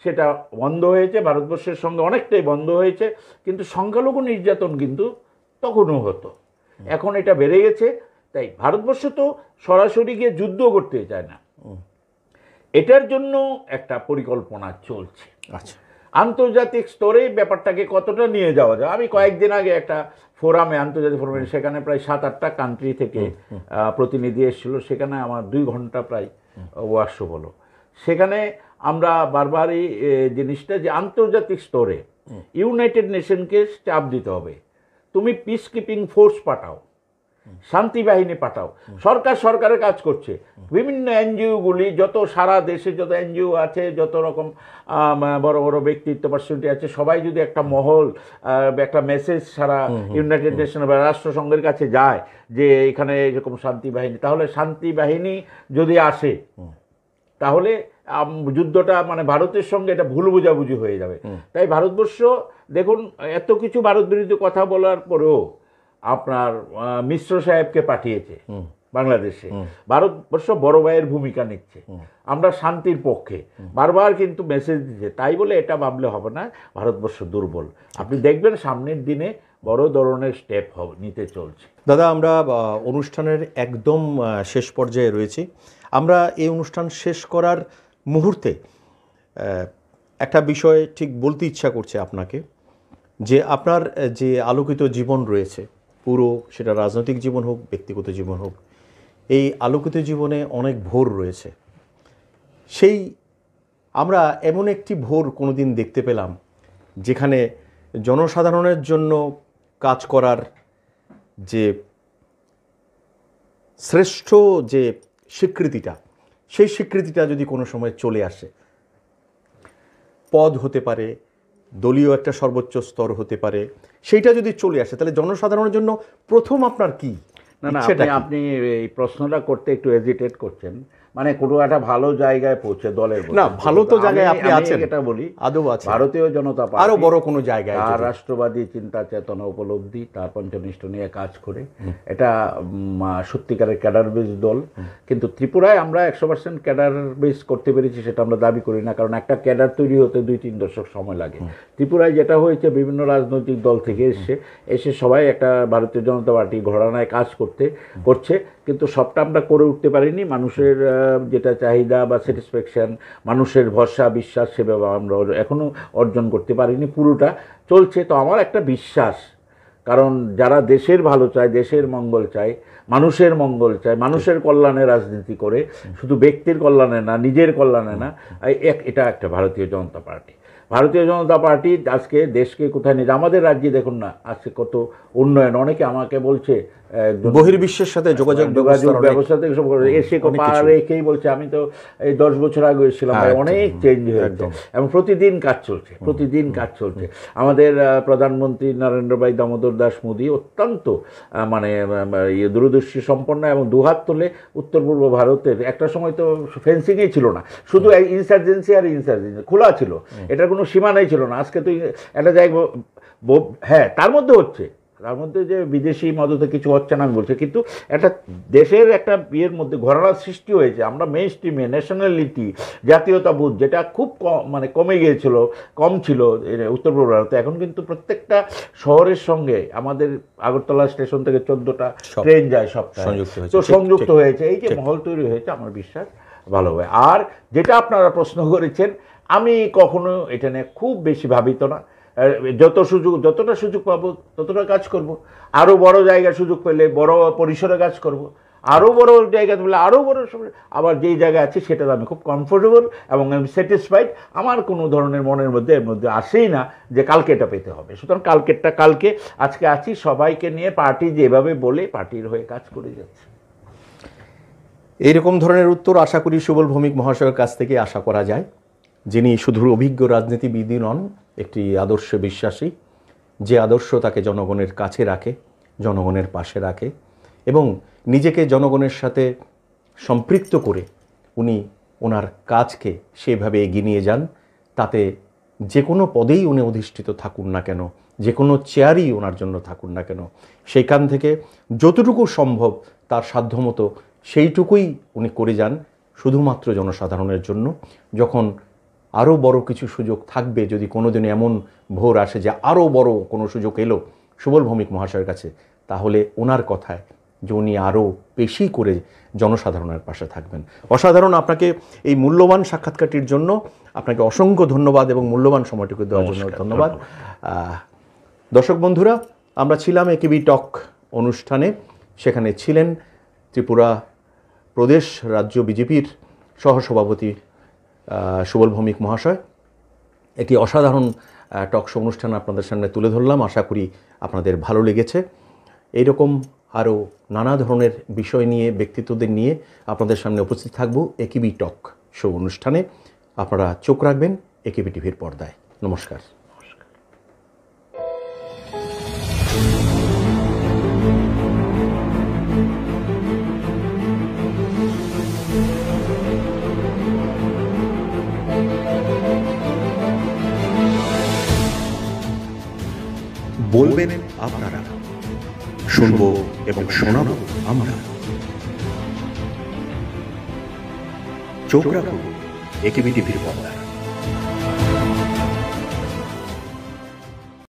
সেটা বন্ধ হয়েছে, ভারতবর্ষের সঙ্গে অনেকটাই বন্ধ হয়েছে, কিন্তু সংখ্যালঘু নির্যাতন কিন্তু তখনও হতো। এখন এটা বেড়ে গেছে। তাই ভারতবর্ষ তো সরাসরি গিয়ে যুদ্ধ করতে চায় না, এটার জন্য একটা পরিকল্পনা চলছে। আচ্ছা, আন্তর্জাতিক স্তরে ব্যাপারটাকে কতটা নিয়ে যাওয়া যায়। আমি কয়েকদিন আগে একটা ফোরামে, আন্তর্জাতিক ফোরামে, সেখানে প্রায় 7-8টা কান্ট্রি থেকে প্রতিনিধি এসেছিল। সেখানে আমার 2 ঘন্টা প্রায় ওয়ার্কশপ হলো। সেখানে আমরা বারবারই জিনিসটা যে আন্তর্জাতিক স্তরে ইউনাইটেড নেশনকে চাপ দিতে হবে, তুমি পিস কিপিং ফোর্স পাঠাও, শান্তি বাহিনী পাঠাও। সরকারের কাজ করছে, বিভিন্ন এনজিওগুলি, যত সারা দেশে যত এনজিও আছে, যত রকম বড় বড় ব্যক্তিত্ব পার্সোনালিটি আছে, সবাই যদি একটা মহল, একটা মেসেজ সারা ইউনাইটেড নেশন বা রাষ্ট্রসংঘের কাছে যায় যে এখানে এরকম শান্তি বাহিনী, তাহলে শান্তি বাহিনী যদি আসে তাহলে যুদ্ধটা মানে ভারতের সঙ্গে এটা ভুল বোঝাবুঝি হয়ে যাবে। তাই ভারতবর্ষ দেখুন, এত কিছু ভারত বিরোধী কথা বলার পরেও আপনার মিশ্র সাহেবকে পাঠিয়েছে বাংলাদেশে। ভারতবর্ষ বড় ভাইয়ের ভূমিকা নিচ্ছে, আমরা শান্তির পক্ষে, বারবার কিন্তু মেসেজ দিচ্ছে। তাই বলে এটা ভাবলে হবে না ভারতবর্ষ দুর্বল। আপনি দেখবেন সামনের দিনে বড় ধরনের স্টেপ নিতে চলছে। দাদা, আমরা অনুষ্ঠানের একদম শেষ পর্যায়ে রয়েছি। আমরা এই অনুষ্ঠান শেষ করার মুহূর্তে একটা বিষয় ঠিক বলতে ইচ্ছা করছে আপনাকে, যে আপনার যে আলোকিত জীবন রয়েছে, পুরো সেটা রাজনৈতিক জীবন হোক, ব্যক্তিগত জীবন হোক, এই আলোকিত জীবনে অনেক ভোর রয়েছে। সেই আমরা এমন একটি ভোর কোনোদিন দেখতে পেলাম যেখানে জনসাধারণের জন্য কাজ করার যে শ্রেষ্ঠ যে স্বীকৃতিটা, সেই স্বীকৃতিটা যদি কোনো সময় চলে আসে, পদ হতে পারে, দলীয় একটা সর্বোচ্চ স্তর হতে পারে, সেইটা যদি চলে আসে, তাহলে জনসাধারণের জন্য প্রথম আপনার কি? না, আপনি এই প্রশ্নটা করতে একটু হেজিটেট করছেন, মানে কোনো একটা ভালো জায়গায় পৌঁছে দলের না, ভালো তো জায়গায় আপনি আছেন, এটা বলি আদৌ আছে ভারতীয় জনতা পার্টি আরো বড় কোনো জায়গায়, আর রাষ্ট্রবাদী চিন্তা চেতনা উপলব্ধি, তার পঞ্চনিষ্ঠ নিয়ে কাজ করে এটা সত্যিকারের ক্যাডার বেস দল। কিন্তু ত্রিপুরায় আমরা 100% ক্যাডার বেস করতে পেরেছি, সেটা আমরা দাবি করি না, কারণ একটা ক্যাডার তৈরি হতে 2-3 দশক সময় লাগে। ত্রিপুরায় যেটা হয়েছে, বিভিন্ন রাজনৈতিক দল থেকে এসে সবাই একটা ভারতীয় জনতা পার্টি ঘরানায় কাজ করছে, কিন্তু সবটা আমরা করে উঠতে পারিনি। মানুষের যেটা চাহিদা বা স্যাটিসফ্যাকশন, মানুষের ভরসা বিশ্বাস, সেভাবে আমরা এখনও অর্জন করতে পারিনি। পুরোটা চলছে। তো আমার একটা বিশ্বাস, কারণ যারা দেশের ভালো চায়, দেশের মঙ্গল চায়, মানুষের মঙ্গল চায়, মানুষের কল্যাণে রাজনীতি করে, শুধু ব্যক্তির কল্যাণে না, নিজের কল্যাণে না, এটা একটা ভারতীয় জনতা পার্টি। ভারতীয় জনতা পার্টি আজকে দেশকে কোথায় নিয়ে, আমাদের রাজ্যে দেখুন না আজকে কত উন্নয়ন। অনেকে আমাকে বলছে বহির্বিশ্বের সাথে যোগাযোগ ব্যবস্থা থেকে সব এসে রেখেই বলছে, আমি তো এই 10 বছর আগে এসেছিলাম, অনেক চেঞ্জ হয়েছে এবং প্রতিদিন কাজ চলছে। আমাদের প্রধানমন্ত্রী নরেন্দ্র ভাই দামোদর দাস মোদী অত্যন্ত মানে দূরদর্শী সম্পন্ন, এবং দুহাত তোলে উত্তর পূর্ব ভারতের। একটা সময় তো ফেন্সিংই ছিল না, শুধু ইনসার্জেন্সি আর ইনসার্জেন্সি খোলা ছিল, এটার কোনো সীমানাই ছিল না। আজকে তো একটা জায়গায়, হ্যাঁ তার মধ্যে হচ্ছে, তার মধ্যে যে বিদেশি মদতে কিছু হচ্ছে না আমি বলছি, কিন্তু একটা দেশের একটা ইয়ের মধ্যে ঘরানার সৃষ্টি হয়েছে। আমরা মেইন স্ট্রিমে ন্যাশনালিটি, জাতীয়তাবোধ যেটা খুব মানে কমে গিয়েছিল, কম ছিল উত্তর পূর্ব ভারতে, এখন কিন্তু প্রত্যেকটা শহরের সঙ্গে আমাদের আগরতলা স্টেশন থেকে 14টা ট্রেন যায় সপ্তাহে, তো সংযুক্ত হয়েছে। এই যে মহল তৈরি হয়েছে, আমার বিশ্বাস ভালো হবে। আর যেটা আপনারা প্রশ্ন করেছেন, আমি কখনো এটা নিয়ে খুব বেশি ভাবিত না। যতটা সুযোগ পাবো ততটা কাজ করব। আরও বড় জায়গায় সুযোগ পেলে বড় পরিসরে কাজ করব, আরও বড় জায়গা পেলে আরও বড়। আবার যেই জায়গায় আছে সেটাতে আমি খুব কমফোর্টেবল এবং আমি স্যাটিসফাইড। আমার কোনো ধরনের মনের মধ্যে এর মধ্যে আসেই না যে কালকে এটা পেতে হবে। সুতরাং কালকেরটা কালকে, আজকে আছি সবাইকে নিয়ে, পার্টি যেভাবে বলে পার্টির হয়ে কাজ করে যাচ্ছে। এইরকম ধরনের উত্তর আশা করি সুবল ভৌমিক মহাশয়ের কাছ থেকে আশা করা যায়, যিনি শুধু অভিজ্ঞ রাজনীতিবিদই নন, একটি আদর্শে বিশ্বাসী, যে আদর্শ তাকে জনগণের কাছে রাখে, জনগণের পাশে রাখে এবং নিজেকে জনগণের সাথে সম্পৃক্ত করে উনি ওনার কাজকে সেভাবে এগিয়ে নিয়ে যান। তাতে যে কোনো পদেই উনি অধিষ্ঠিত থাকুন না কেন, যে কোনো চেয়ারই ওনার জন্য থাকুন না কেন, সেইখান থেকে যতটুকু সম্ভব তার সাধ্যমতো সেইটুকুই উনি করে যান শুধুমাত্র জনসাধারণের জন্য। যখন আরও বড় কিছু সুযোগ থাকবে, যদি কোনোদিন এমন ভোর আসে যে আরও বড় কোনো সুযোগ এলো সুবল ভৌমিক মহাশয়ের কাছে, তাহলে ওনার কথায় যে উনি আরও বেশি করে জনসাধারণের পাশে থাকবেন। অসাধারণ। আপনাকে এই মূল্যবান সাক্ষাৎকারটির জন্য আপনাকে অসংখ্য ধন্যবাদ এবং মূল্যবান সময়টুকু দেওয়ার জন্য ধন্যবাদ। দর্শক বন্ধুরা, আমরা ছিলাম একেবি টক অনুষ্ঠানে। সেখানে ছিলেন ত্রিপুরা প্রদেশ রাজ্য বিজেপির সহসভাপতি সুবল ভৌমিক মহাশয়। একটি অসাধারণ টক শো অনুষ্ঠান আপনাদের সামনে তুলে ধরলাম। আশা করি আপনাদের ভালো লেগেছে। এইরকম আরও নানা ধরনের বিষয় নিয়ে, ব্যক্তিত্বদের নিয়ে আপনাদের সামনে উপস্থিত থাকব একেবি টক শো অনুষ্ঠানে। আপনারা চোখ রাখবেন একেবি টিভির পর্দায়। নমস্কার। বলবেন আপনারা, শুনবো এবং শোনাবো আমরা। চোখ রাখুন একেবি টিভির পর্দায়।